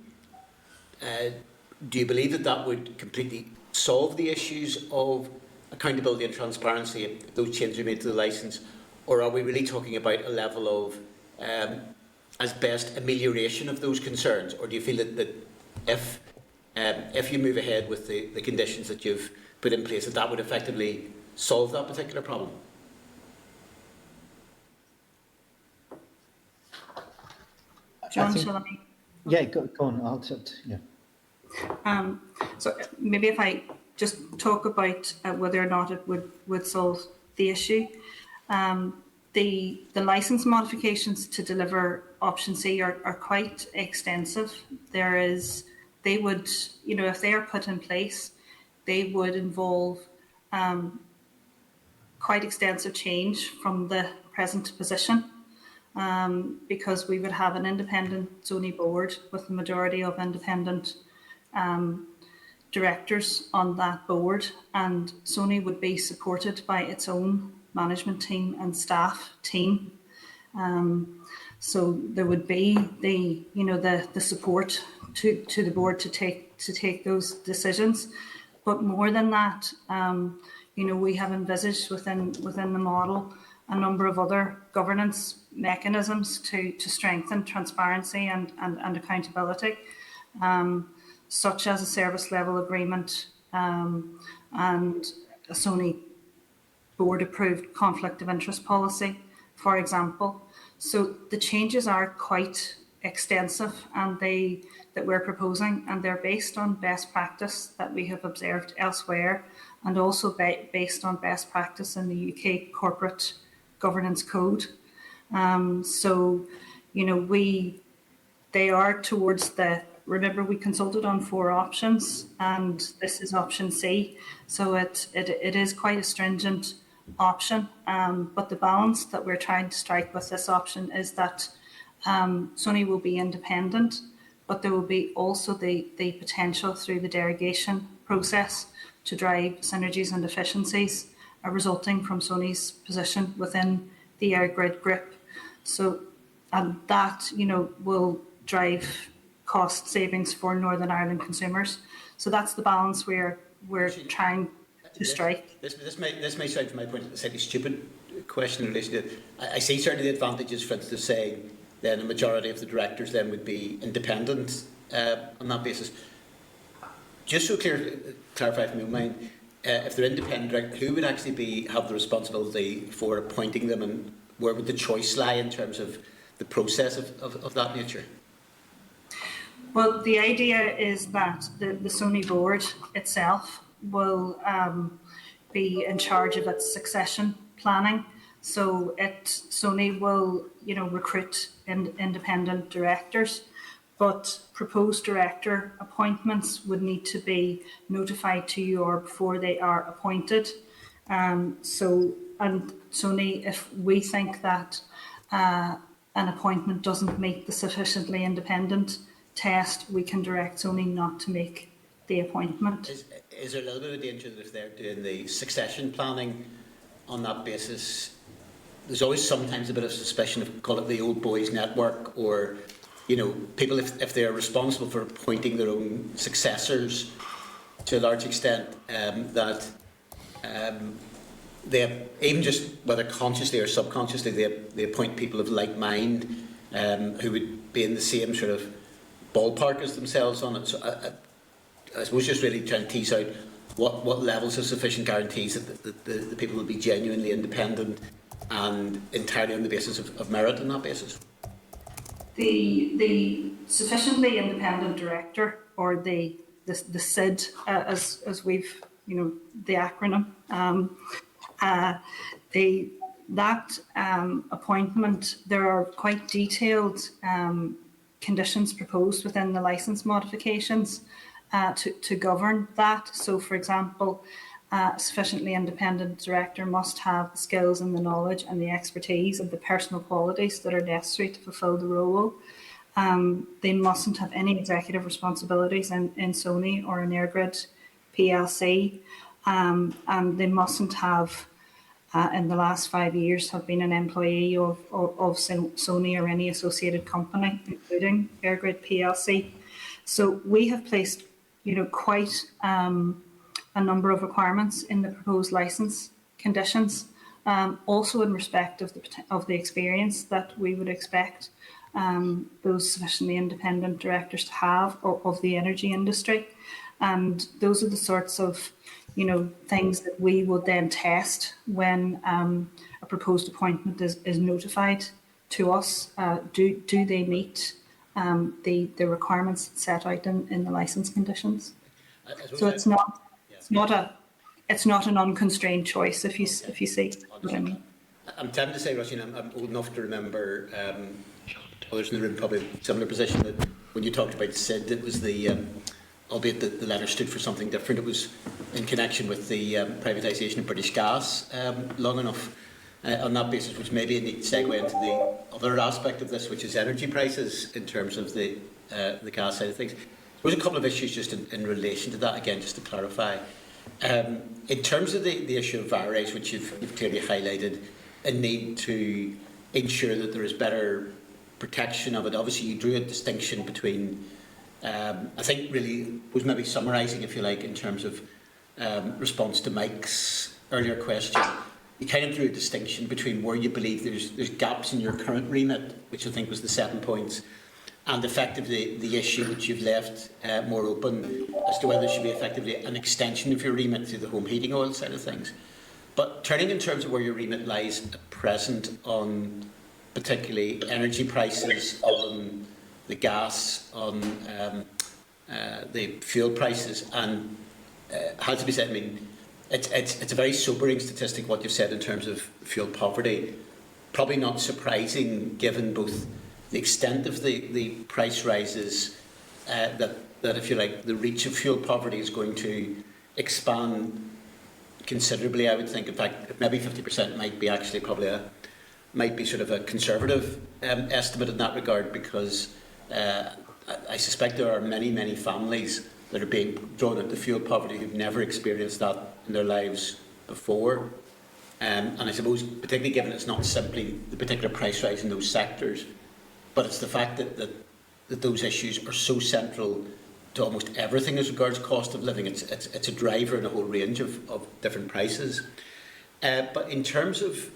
do you believe that would completely solve the issues of accountability and transparency if those changes are made to the licence? Or are we really talking about a level of, as best, amelioration of those concerns? Or do you feel that if you move ahead with the conditions that you've put in place, that would effectively solve that particular problem? John, shall I? Yeah, go on. I'll just, yeah. So maybe if I just talk about whether or not it would solve the issue. The licence modifications to deliver option C are quite extensive. They would, if they are put in place, they would involve quite extensive change from the present position. Because we would have an independent Sony board with the majority of independent directors on that board, and Sony would be supported by its own management team and staff team. So there would be the support to the board to take those decisions. But more than that, we have envisaged within the model a number of other governance mechanisms to strengthen transparency and accountability, such as a service level agreement and a Sony board approved conflict of interest policy, for example. So the changes are quite extensive and that we're proposing, and they're based on best practice that we have observed elsewhere, and also based on best practice in the UK Corporate Governance Code. They are towards remember we consulted on 4 options, and this is option C. So it is quite a stringent option, but the balance that we're trying to strike with this option is that Sony will be independent, but there will be also the potential through the derogation process to drive synergies and efficiencies resulting from Sony's position within the EirGrid group. So, and that, will drive cost savings for Northern Ireland consumers. So that's the balance we're trying to strike. This may sound, from my point, a slightly stupid question in relation to it. I see certainly the advantages, for instance, saying then a majority of the directors then would be independent on that basis. just so clarify from your mind, if they're independent director, who would actually have the responsibility for appointing them, and where would the choice lie in terms of the process of that nature? Well, the idea is that the SONI board itself will be in charge of its succession planning. So SONI will, recruit independent directors, but proposed director appointments would need to be notified to you or before they are appointed. And SONI, if we think that an appointment doesn't meet the sufficiently independent test, we can direct SONI not to make the appointment. Is there a little bit of danger that if they're doing the succession planning on that basis, there's always sometimes a bit of suspicion of, call it the old boys network, or people, if they're responsible for appointing their own successors to a large extent, that they, even just whether consciously or subconsciously, they appoint people of like mind who would be in the same sort of ballpark as themselves on it. So I suppose just really trying to tease out what levels of sufficient guarantees that the people will be genuinely independent and entirely on the basis of merit on that basis. The sufficiently independent director, or the SID, as we've the acronym, that appointment, there are quite detailed conditions proposed within the licence modifications to govern that. So, for example, a sufficiently independent director must have the skills and the knowledge and the expertise and the personal qualities that are necessary to fulfil the role. They mustn't have any executive responsibilities in SONI or in Airgrid PLC, and they mustn't have, in the last 5 years, have been an employee of SONI or any associated company, including Airgrid PLC. So we have placed, quite a number of requirements in the proposed licence conditions, also in respect of the experience that we would expect those sufficiently independent directors to have of the energy industry. And those are the sorts of things that we will then test when a proposed appointment is notified to us. Do they meet the requirements set out in the licence conditions? So it's not an unconstrained choice, if you see what I mean. I'm tempted to say, Roisin, I'm old enough to remember others in the room probably a similar position, that when you talked about SID, it was albeit that the letter stood for something different, it was in connection with the privatisation of British Gas long enough on that basis, which maybe a neat segue into the other aspect of this, which is energy prices in terms of the gas side of things. There's a couple of issues just in relation to that, again, just to clarify. In terms of the issue of VARAs, which you've clearly highlighted, a need to ensure that there is better protection of it. Obviously, you drew a distinction between, I think really was maybe summarising, if you like, in terms of response to Mike's earlier question. You kind of drew a distinction between where you believe there's gaps in your current remit, which I think was the 7 points, and effectively the issue which you've left more open as to whether there should be effectively an extension of your remit to the home heating oil side of things. But turning in terms of where your remit lies at present on particularly energy prices, on the gas, on the fuel prices, and has to be said, I mean, it's a very sobering statistic what you've said in terms of fuel poverty. Probably not surprising given both the extent of the price rises, that if you like, the reach of fuel poverty is going to expand considerably, I would think. In fact, maybe 50% might be actually might be sort of a conservative estimate in that regard, because I suspect there are many families that are being drawn into fuel poverty who've never experienced that in their lives before. And I suppose, particularly given it's not simply the particular price rise in those sectors, but it's the fact that those issues are so central to almost everything as regards cost of living. It's a driver in a whole range of different prices. But in terms of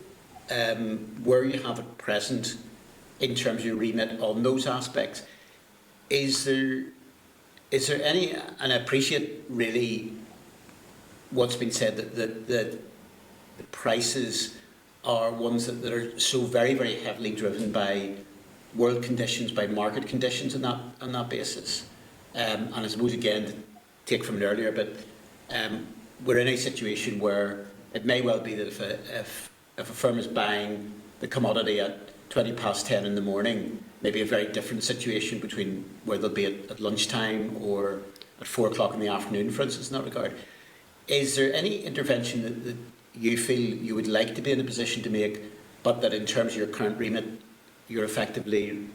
where you have at present, in terms of your remit on those aspects, is there is there any, and I appreciate really what's been said, that the prices are ones that are so very, very heavily driven by world conditions, by market conditions on that basis. And I suppose, again, to take from it earlier, but we're in a situation where it may well be that if a firm is buying the commodity at 10:20 in the morning, maybe a very different situation between where they'll be at lunchtime or at 4 o'clock in the afternoon, for instance, in that regard. Is there any intervention that you feel you would like to be in a position to make, but that in terms of your current remit, you're effectively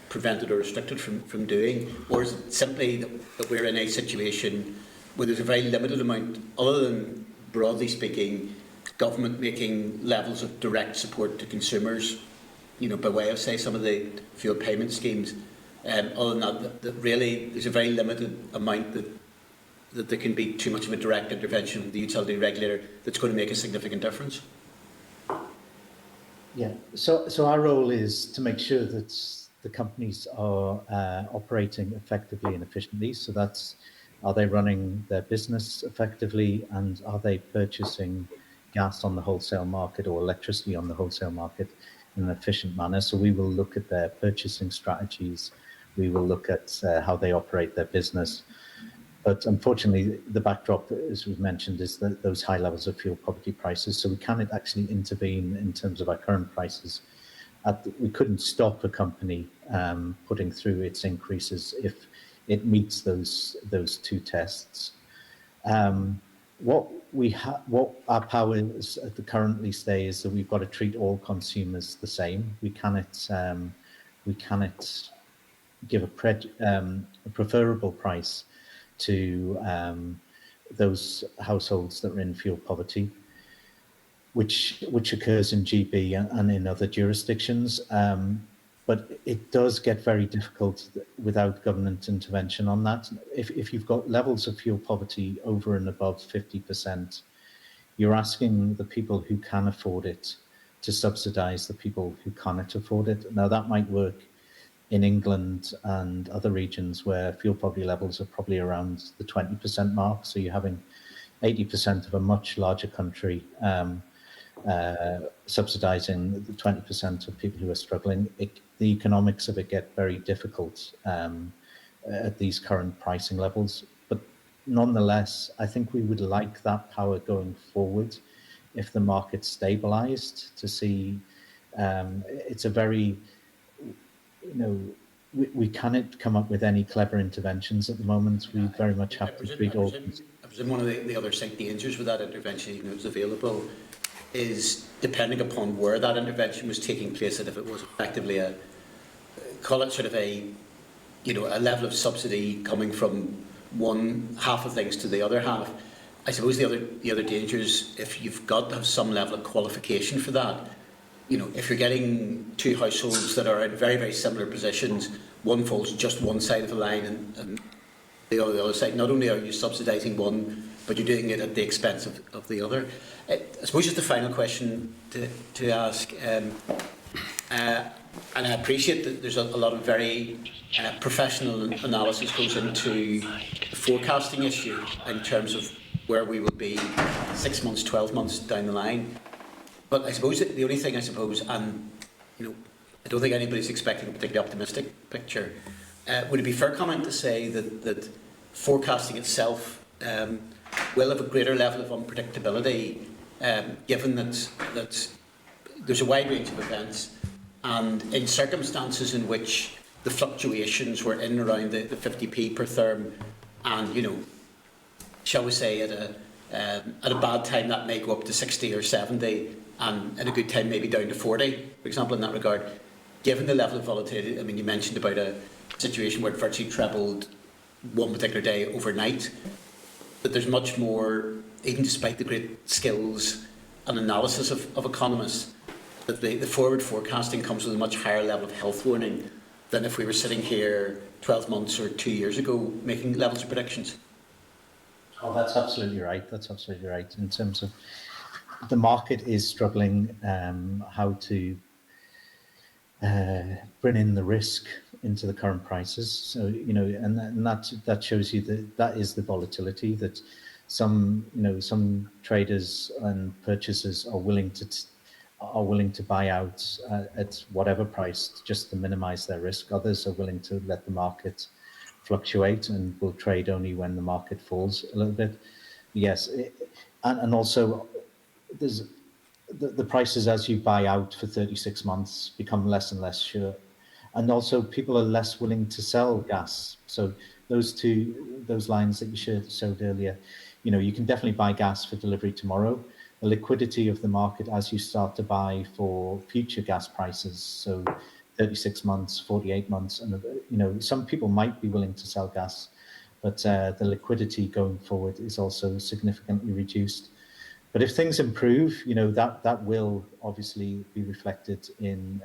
prevented or restricted from doing? Or is it simply that we're in a situation where there's a very limited amount, other than, broadly speaking, government making levels of direct support to consumers, by way of, say, some of the fuel payment schemes, other than that really there's a very limited amount that there can be too much of a direct intervention from the utility regulator that's going to make a significant difference? Yeah, so our role is to make sure that the companies are operating effectively and efficiently. So that's, are they running their business effectively, and are they purchasing gas on the wholesale market or electricity on the wholesale market in an efficient manner? So we will look at their purchasing strategies, we will look at how they operate their business. But unfortunately, the backdrop, as we've mentioned, is that those high levels of fuel poverty prices. So we cannot actually intervene in terms of our current prices. We couldn't stop a company putting through its increases if it meets those two tests. What our power is at the currently stay is that we've got to treat all consumers the same. We cannot give a preferable price to those households that are in fuel poverty, which occurs in GB and in other jurisdictions. But it does get very difficult without government intervention on that. If you've got levels of fuel poverty over and above 50%, you're asking the people who can afford it to subsidise the people who cannot afford it. Now, that might work in England and other regions where fuel poverty levels are probably around the 20% mark. So you're having 80% of a much larger country subsidising the 20% of people who are struggling. The economics of it get very difficult at these current pricing levels. But nonetheless, I think we would like that power going forward if the market stabilised, to see it's a very, we cannot come up with any clever interventions at the moment. We very much have to treat all. I presume one of the other slight dangers with that intervention, even if it's available, is depending upon where that intervention was taking place, that if it was effectively call it sort of a level of subsidy coming from one half of things to the other half. I suppose the other danger is if you've got to have some level of qualification for that. If you're getting two households that are in very, very similar positions, one falls just one side of the line and the other side, not only are you subsidising one, but you're doing it at the expense of the other. I suppose just the final question to ask, and I appreciate that there's a lot of very professional analysis goes into the forecasting issue in terms of where we will be 6 months, 12 months down the line. But I suppose the only thing, and I don't think anybody's expecting a particularly optimistic picture. Would it be fair comment to say that forecasting itself will have a greater level of unpredictability, given that there's a wide range of events, and in circumstances in which the fluctuations were in and around the 50p per therm, and shall we say at a bad time that may go up to 60 or 70, and in a good time maybe down to 40, for example, in that regard. Given the level of volatility, I mean, you mentioned about a situation where it virtually trebled one particular day overnight, that there's much more, even despite the great skills and analysis of economists, that the forward forecasting comes with a much higher level of health warning than if we were sitting here 12 months or 2 years ago making levels of predictions. Oh, that's absolutely right. That's absolutely right. In terms of the market is struggling how to bring in the risk into the current prices. So, you know, and that shows you that is the volatility that some traders and purchasers are willing to buy out at whatever price just to minimize their risk. Others are willing to let the market fluctuate and will trade only when the market falls a little bit. Yes, and also there's the prices as you buy out for 36 months become less and less sure. And also people are less willing to sell gas. So those lines that you showed earlier, you know, you can definitely buy gas for delivery tomorrow. The liquidity of the market as you start to buy for future gas prices, so 36 months, 48 months, and you know, some people might be willing to sell gas, but the liquidity going forward is also significantly reduced. But if things improve, you know, that will obviously be reflected in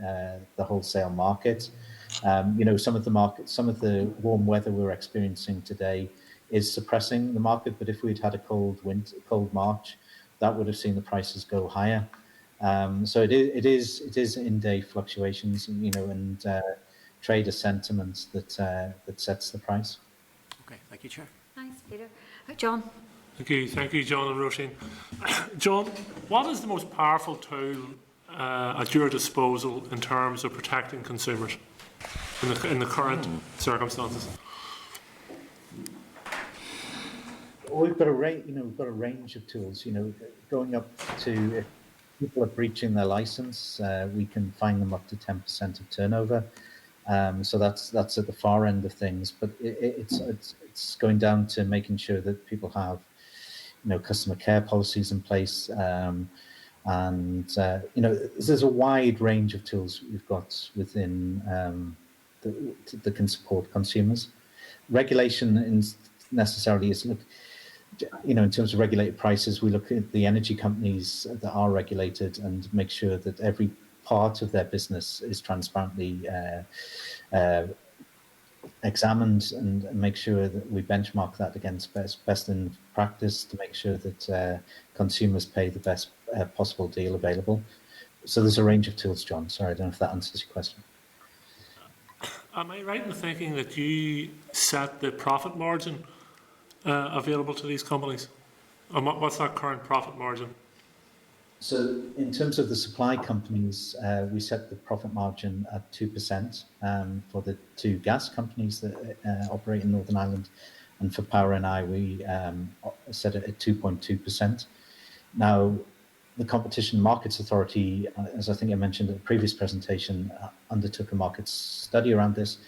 the wholesale market. You know, some of the warm weather we're experiencing today is suppressing the market. But if we'd had a cold March, that would have seen the prices go higher. So it is in-day fluctuations, you know, and trader sentiment that sets the price. Okay, thank you, Chair. Thanks, Peter. John. Thank you, John and Roisin. John, what is the most powerful tool at your disposal in terms of protecting consumers in the current circumstances? We've got a range of tools. You know, going up to if people are breaching their license, we can fine them up to 10% of turnover. So that's at the far end of things. But it's going down to making sure that people have, you know, customer care policies in place, and you know, there's a wide range of tools we've got within that can support consumers. Regulation necessarily is, look, you know, in terms of regulated prices, we look at the energy companies that are regulated and make sure that every part of their business is transparently examined, and make sure that we benchmark that against best in practice to make sure that consumers pay the best possible deal available. So there's a range of tools, John. Sorry, I don't know if that answers your question. Am I right in thinking that you set the profit margin available to these companies? And what's that current profit margin? So in terms of the supply companies, we set the profit margin at 2% for the two gas companies that operate in Northern Ireland, and for Power NI we set it at 2.2%. Now, the Competition Markets Authority, as I think I mentioned in the previous presentation, undertook a market study around this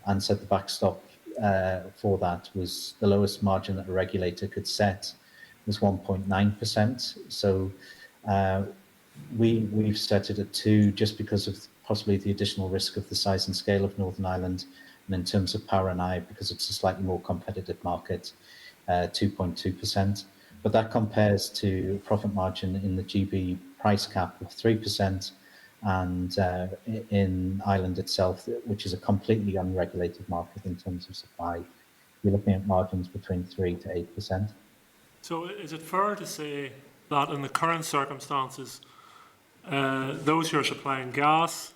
and said the backstop for that was the lowest margin that a regulator could set was 1.9%. So we've set it at 2 just because of possibly the additional risk of the size and scale of Northern Ireland, and in terms of Power NI, because it's a slightly more competitive market, 2.2%. But that compares to profit margin in the GB price cap of 3%, and in Ireland itself, which is a completely unregulated market in terms of supply, you're looking at margins between 3 to 8%. So is it fair to say that in the current circumstances, those who are supplying gas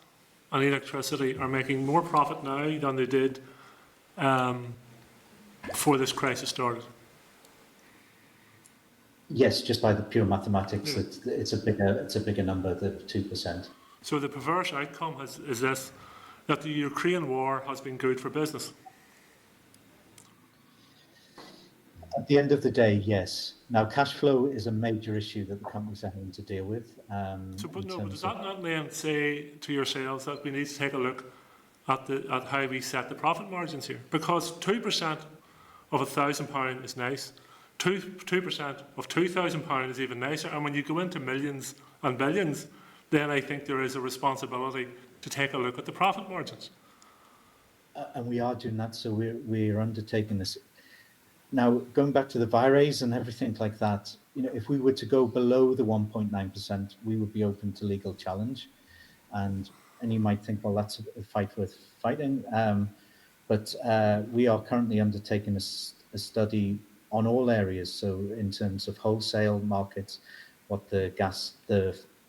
and electricity are making more profit now than they did before this crisis started? Yes, just by the pure mathematics, it's a bigger number than 2%. So the perverse outcome is this, that the Ukraine war has been good for business. At the end of the day, yes. Now, cash flow is a major issue that the companies are having to deal with. But does that not then say to yourselves that we need to take a look at how we set the profit margins here? Because 2% of £1,000 is nice. 2% of £2,000 is even nicer. And when you go into millions and billions, then I think there is a responsibility to take a look at the profit margins. And we are doing that. So we're undertaking this. Now, going back to the VIREs and everything like that, you know, if we were to go below the 1.9%, we would be open to legal challenge. And you might think, well, that's a fight worth fighting. But we are currently undertaking a study on all areas. So in terms of wholesale markets, what the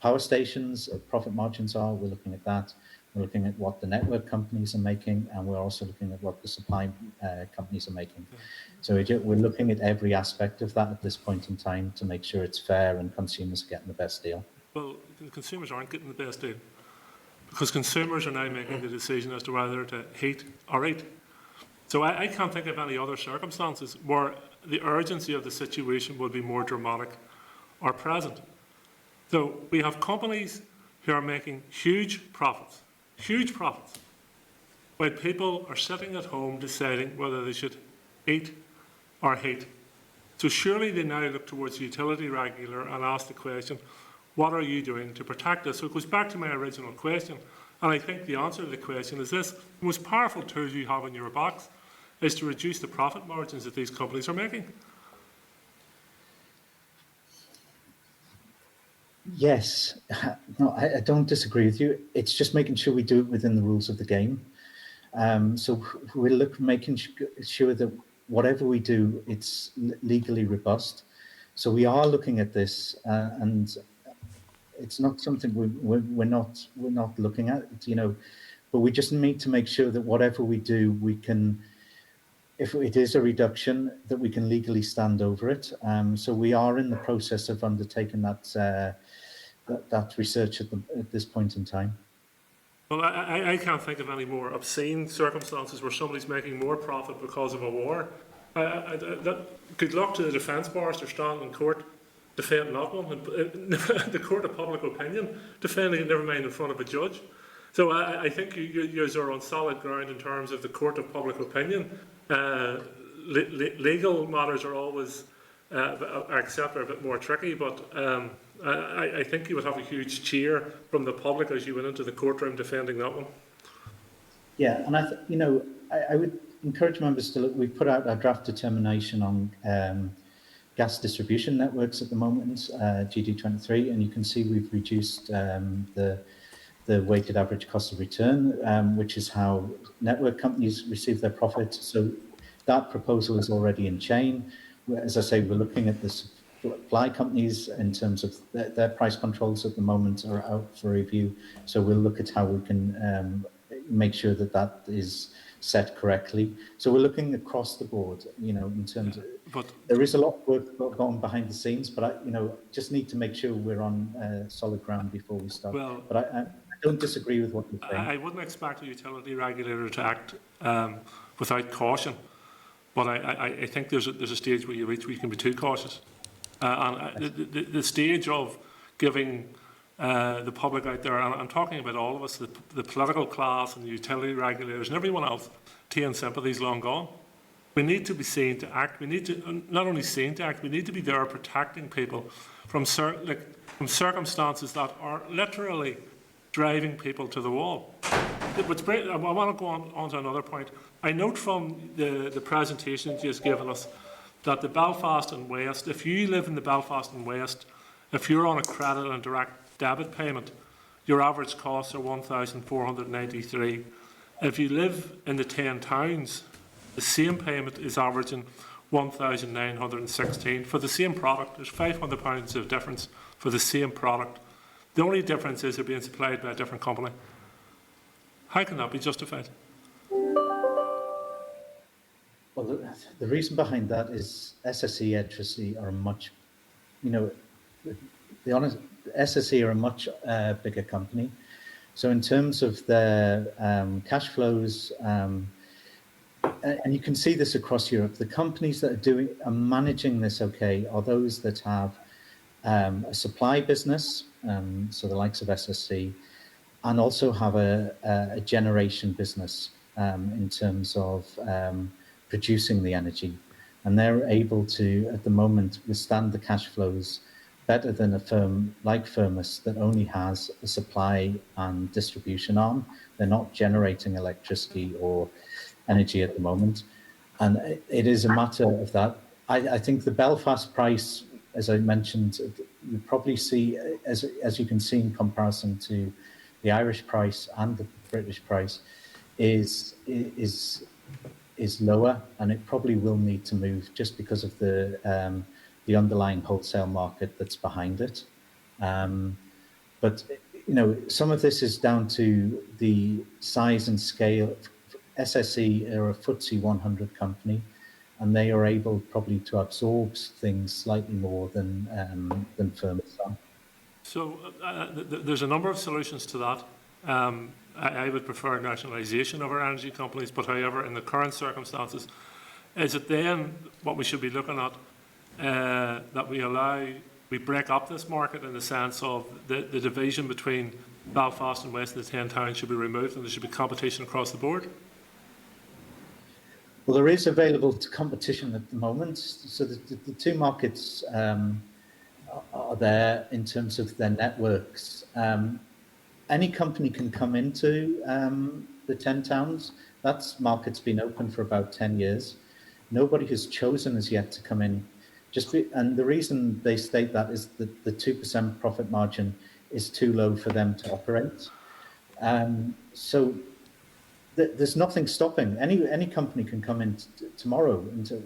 power stations profit margins are, we're looking at that. We're looking at what the network companies are making, and we're also looking at what the supply companies are making. So we're looking at every aspect of that at this point in time to make sure it's fair and consumers are getting the best deal. Well, the consumers aren't getting the best deal because consumers are now making the decision as to whether to heat or eat. So I can't think of any other circumstances where the urgency of the situation would be more dramatic or present. So we have companies who are making huge profits, while people are sitting at home deciding whether they should eat or heat. So surely they now look towards the utility regulator and ask the question, what are you doing to protect us? So it goes back to my original question, and I think the answer to the question is this: the most powerful tool you have in your box is to reduce the profit margins that these companies are making. Yes, no, I don't disagree with you. It's just making sure we do it within the rules of the game. So we're making sure that whatever we do, it's legally robust. So we are looking at this, and it's not something we're not looking at, but we just need to make sure that whatever we do, we can, if it is a reduction, that we can legally stand over it. So we are in the process of undertaking that research at this point in time. Well, I can't think of any more obscene circumstances where somebody's making more profit because of a war. Good luck to the defence barrister standing in court defending that one, and the court of public opinion defending it, never mind in front of a judge. So I think you are on solid ground in terms of the court of public opinion. Legal matters are always, I accept, are a bit more tricky, but I think you would have a huge cheer from the public as you went into the courtroom defending that one. Yeah, and I would encourage members to look. We put out a draft determination on gas distribution networks at the moment, GD23, and you can see we've reduced the weighted average cost of return, which is how network companies receive their profit. So that proposal is already in chain. As I say, we're looking at the supply companies in terms of their price controls at the moment are out for review. So we'll look at how we can make sure that that is set correctly. So we're looking across the board, in terms of, but there is a lot of work going on behind the scenes, but I just need to make sure we're on solid ground before we start. Well, but I don't disagree with what you're saying. I wouldn't expect a utility regulator to act without caution, but I think there's a stage where you reach where you can be too cautious. The stage of giving the public out there, and I'm talking about all of us, the political class and the utility regulators and everyone else, tea and sympathy is long gone. We need to be seen to act. We need to not only seen to act, we need to be there protecting people from circumstances that are literally driving people to the wall. I want to go on to another point. I note from the presentation that you've given us that the Belfast and West, if you live in the Belfast and West, if you're on a credit and direct debit payment, your average costs are $1,493. If you live in the 10 towns, the same payment is averaging $1,916 for the same product. There's £500 of difference for the same product. The only difference is they're being supplied by a different company. How can that be justified? Well, the reason behind that is SSE Electricity are SSE are a much bigger company. So in terms of their cash flows, and you can see this across Europe, the companies that are managing this okay are those that have a supply business, so the likes of SSE, and also have a generation business in terms of producing the energy. And they're able to, at the moment, withstand the cash flows better than a firm like Firmus that only has a supply and distribution arm. They're not generating electricity or energy at the moment. And it is a matter of that. I think the Belfast price, as I mentioned, you probably see, as you can see in comparison to the Irish price and the British price, is lower, and it probably will need to move just because of the underlying wholesale market that's behind it. But some of this is down to the size and scale. SSE are a FTSE 100 company, and they are able probably to absorb things slightly more than firms are. So there's a number of solutions to that. I would prefer nationalisation of our energy companies, but however, in the current circumstances, is it then what we should be looking at, that we break up this market in the sense of the division between Belfast and West and the 10 towns should be removed and there should be competition across the board? Well, there is available to competition at the moment. So the two markets are there in terms of their networks. Any company can come into the 10 towns. That market's been open for about 10 years. Nobody has chosen as yet to come in. And the reason they state that is that the 2% profit margin is too low for them to operate. So there's nothing stopping. Any company can come in tomorrow into,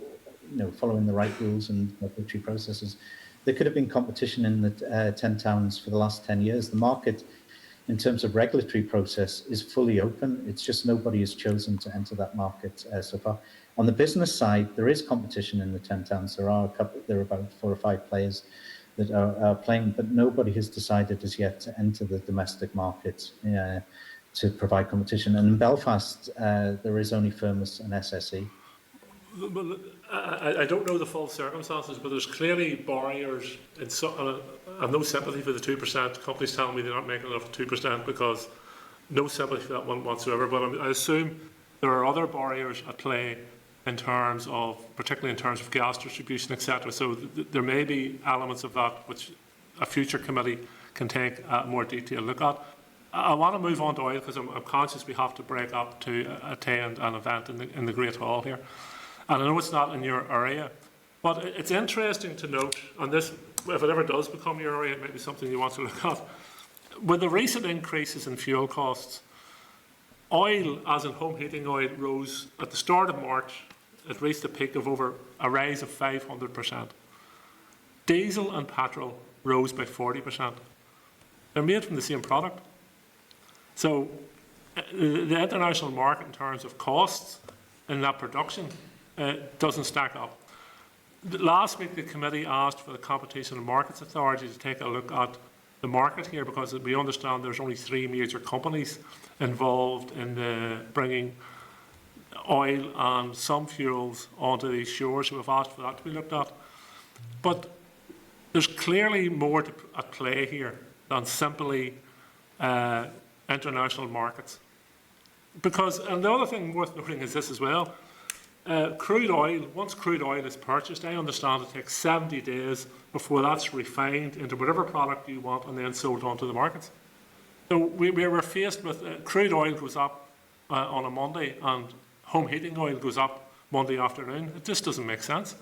following the right rules and regulatory processes. There could have been competition in the 10 towns for the last 10 years. The market, in terms of regulatory process, is fully open. It's just nobody has chosen to enter that market so far. On the business side, there is competition in the 10 towns. There are about 4 or 5 players that are playing, but nobody has decided as yet to enter the domestic market to provide competition. And in Belfast, there is only Firmus and SSE. Well, I don't know the full circumstances, but there's clearly barriers. I have no sympathy for the 2%. Companies telling me they're not making enough 2% because no sympathy for that one whatsoever. But I assume there are other barriers at play in terms of, particularly in terms of gas distribution, etc. So there may be elements of that which a future committee can take a more detailed look at. I want to move on to oil because I'm conscious we have to break up to attend an event in the Great Hall here. And I know it's not in your area, but it's interesting to note, and this, if it ever does become your area, it might be something you want to look at. With the recent increases in fuel costs, oil, as in home heating oil, rose at the start of March. It reached a peak of over a rise of 500%. Diesel and petrol rose by 40%. They're made from the same product. So the international market in terms of costs in that production doesn't stack up. Last week the committee asked for the Competition and Markets Authority to take a look at the market here because we understand there's only 3 major companies involved in bringing oil and some fuels onto these shores. So we've asked for that to be looked at. But there's clearly more at play here than simply international markets. Because, and the other thing worth noting is this as well, crude oil, once crude oil is purchased, I understand it takes 70 days before that's refined into whatever product you want and then sold onto the markets. So we're faced with crude oil goes up on a Monday and home heating oil goes up Monday afternoon. It just doesn't make sense.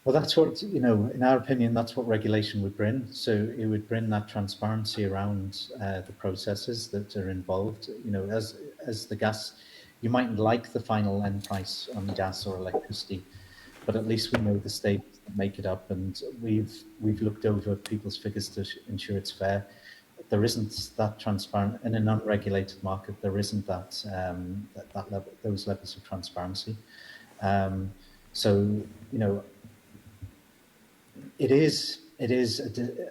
Well, that's what, in our opinion, that's what regulation would bring. So it would bring that transparency around the processes that are involved. As the gas, you mightn't like the final end price on gas or electricity, but at least we know the states that make it up, and we've looked over people's figures to ensure it's fair. There isn't that transparent in an unregulated market. There isn't that level, those levels of transparency. It is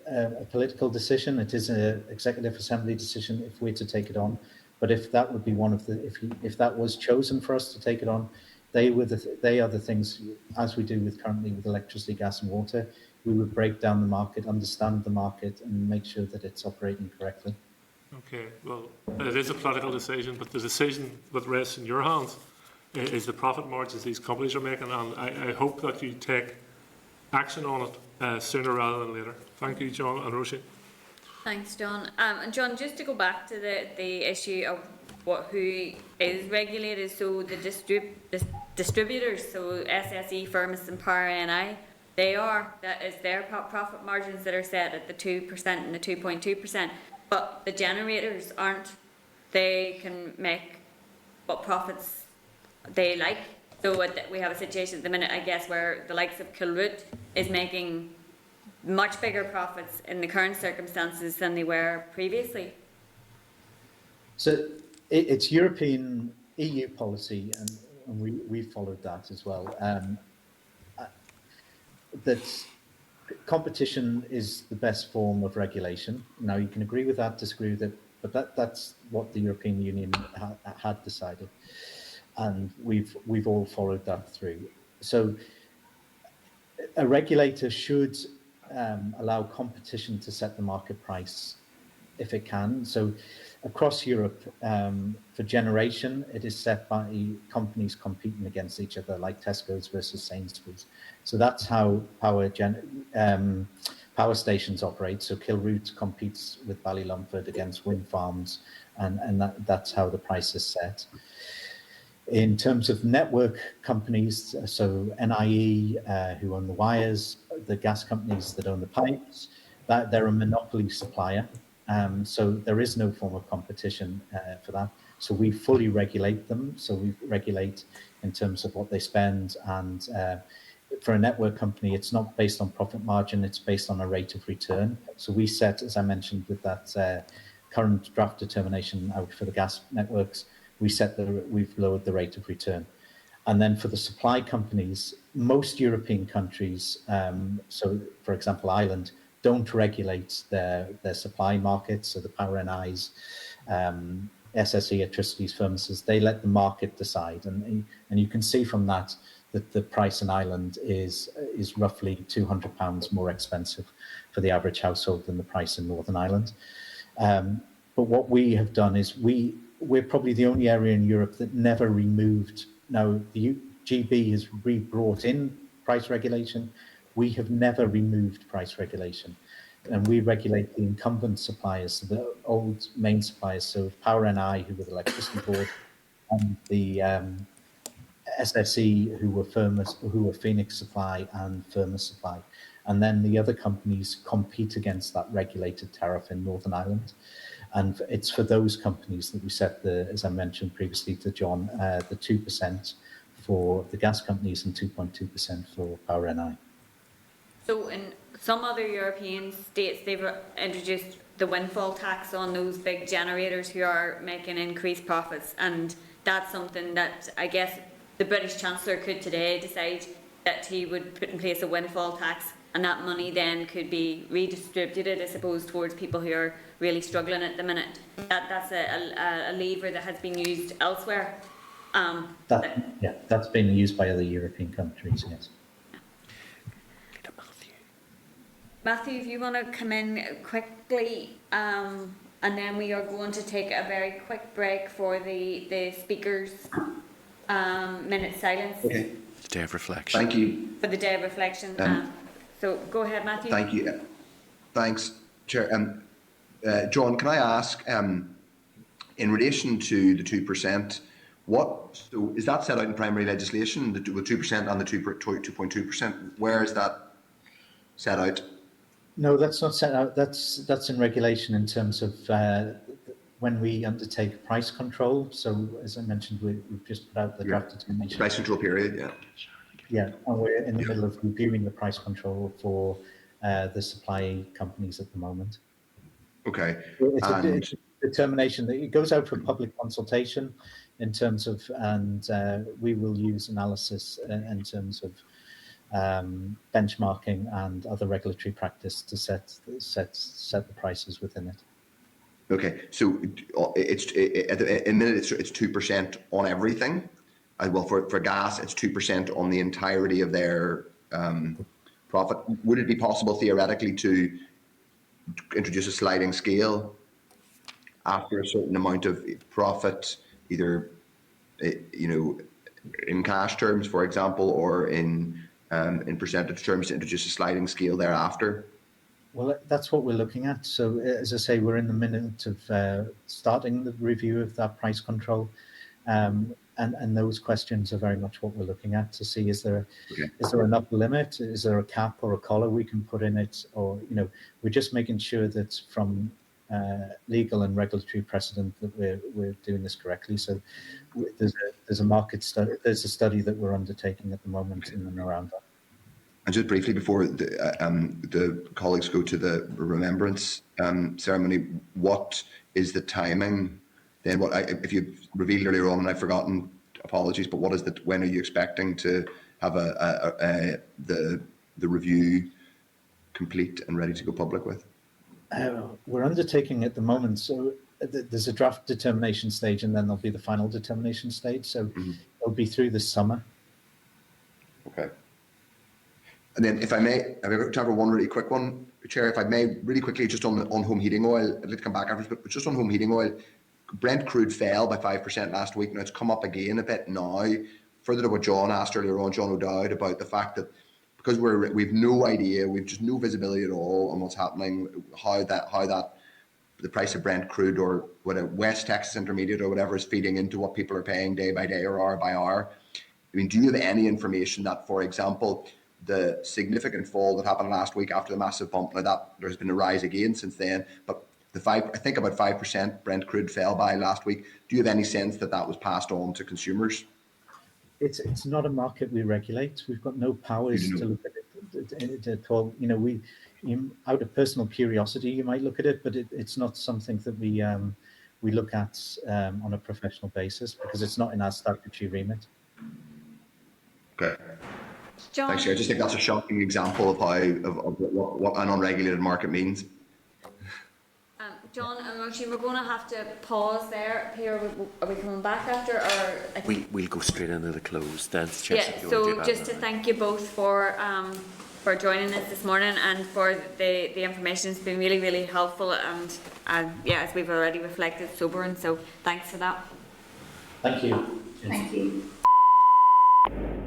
a political decision. It is an executive assembly decision if we're to take it on. But if that would be one of the, if that was chosen for us to take it on, they are the things, as we do currently with electricity, gas, and water. We would break down the market, understand the market, and make sure that it's operating correctly. Okay, well, it is a political decision, but the decision that rests in your hands is the profit margins these companies are making, and I hope that you take action on it sooner rather than later. Thank you, John and Roisin. Thanks, John. And John, just to go back to the issue of who is regulated, so the distributors, so SSE, Firmus and Power NI, that is their profit margins that are set at the 2% and the 2.2%, but the generators aren't. They can make what profits they like. So we have a situation at the minute, I guess, where the likes of Kilroot is making much bigger profits in the current circumstances than they were previously. So it's European EU policy, and we followed that as well. That competition is the best form of regulation. Now, you can agree with that, disagree with it, but that's what the European Union had decided, and we've all followed that through. So a regulator should allow competition to set the market price if it can. So across Europe, for generation, it is set by companies competing against each other, like Tesco's versus Sainsbury's. So that's how power stations operate. So Kilroot competes with Ballylumford against wind farms, and that's how the price is set. In terms of network companies, so NIE, who own the wires, the gas companies that own the pipes, that they're a monopoly supplier. So there is no form of competition for that. So we fully regulate them. So we regulate in terms of what they spend. And for a network company, it's not based on profit margin, it's based on a rate of return. So we set, as I mentioned, with that current draft determination out for the gas networks, we've lowered the rate of return. And then for the supply companies, most European countries, so for example, Ireland, don't regulate their supply markets. So the power NIs, SSE, electricities, furnaces, they let the market decide. And you can see from that the price in Ireland is roughly £200 more expensive for the average household than the price in Northern Ireland. But what we have done is we're probably the only area in Europe that never removed. Now, the GB has brought in price regulation. We have never removed price regulation. And we regulate the incumbent suppliers, so the old main suppliers, so Power NI, who were the electricity board, and the SSE, who were Phoenix Supply and Firmus Supply. And then the other companies compete against that regulated tariff in Northern Ireland. And it's for those companies that we set as I mentioned previously to John, the 2% for the gas companies and 2.2% for Power NI. So in some other European states, they've introduced the windfall tax on those big generators who are making increased profits. And that's something that I guess the British Chancellor could today decide that he would put in place a windfall tax, and that money then could be redistributed, I suppose, towards people who are really struggling at the minute. That's a lever that has been used elsewhere. That's been used by other European countries, yes. Matthew, if you want to come in quickly, and then we are going to take a very quick break for the speakers' minute silence. Okay. The day of reflection. Thank you. For the day of reflection. So go ahead, Matthew. Thank you. Thanks, Chair. John, can I ask, in relation to the 2%, so is that set out in primary legislation, the 2% and the 2.2%? Where is that set out? No, that's not set out. That's in regulation in terms of when we undertake price control. So as I mentioned, we've just put out the draft determination. Price control period, yeah. Yeah, and we're in the middle of reviewing the price control for the supply companies at the moment. Okay. It's a determination that it goes out for public consultation in terms of, and we will use analysis in terms of benchmarking and other regulatory practice to set the prices within it. Okay, so at the minute it's 2% on everything. Well, for gas, it's 2% on the entirety of their profit. Would it be possible theoretically to introduce a sliding scale after a certain amount of profit, either in cash terms, for example, or in percentage terms, to introduce a sliding scale thereafter? Well, that's what we're looking at. So, as I say, we're in the minute of starting the review of that price control. And those questions are very much what we're looking at to see, is there an upper limit? Is there a cap or a collar we can put in it? Or, we're just making sure that from legal and regulatory precedent that we're doing this correctly. So there's a market study, there's a study that we're undertaking at the moment in and around that. And just briefly before the colleagues go to the remembrance ceremony, what is the timing? Then if you revealed earlier on and I've forgotten, apologies, but when are you expecting to have the review complete and ready to go public with? We're undertaking at the moment, so there's a draft determination stage and then there'll be the final determination stage, so it'll be through the summer. Okay. And then if I may, I've got time for one really quick one, Chair, if I may, really quickly, just on home heating oil, I'd like to come back after, but just on home heating oil, Brent crude fell by 5% last week. Now it's come up again a bit now. Further to what John asked earlier on, John O'Dowd, about the fact that because we've no idea, we've just no visibility at all on what's happening, how the price of Brent crude or what a West Texas Intermediate or whatever is feeding into what people are paying day by day or hour by hour. I mean, do you have any information that, for example, the significant fall that happened last week after the massive bump, now that there's been a rise again since then, but I think about 5% Brent crude fell by last week. Do you have any sense that was passed on to consumers? It's not a market we regulate. We've got no powers to look at it at all. You know, out of personal curiosity, you might look at it, but it's not something that we look at on a professional basis because it's not in our statutory remit. Okay. John, Thanks, Chair. I just think that's a shocking example of what an unregulated market means. John and Roisin, we're going to have to pause there. Here, are we coming back after, or We'll go straight into the close then. Chair, yeah? if you want to So do that just to now. thank you both for joining us this morning and for the information. It's been really, really helpful and yeah, as we've already reflected, sobering. So thanks for that. Thank you. Thank you.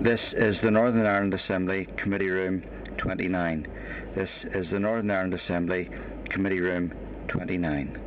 This is the Northern Ireland Assembly Committee Room 29. This is the Northern Ireland Assembly Committee Room 29.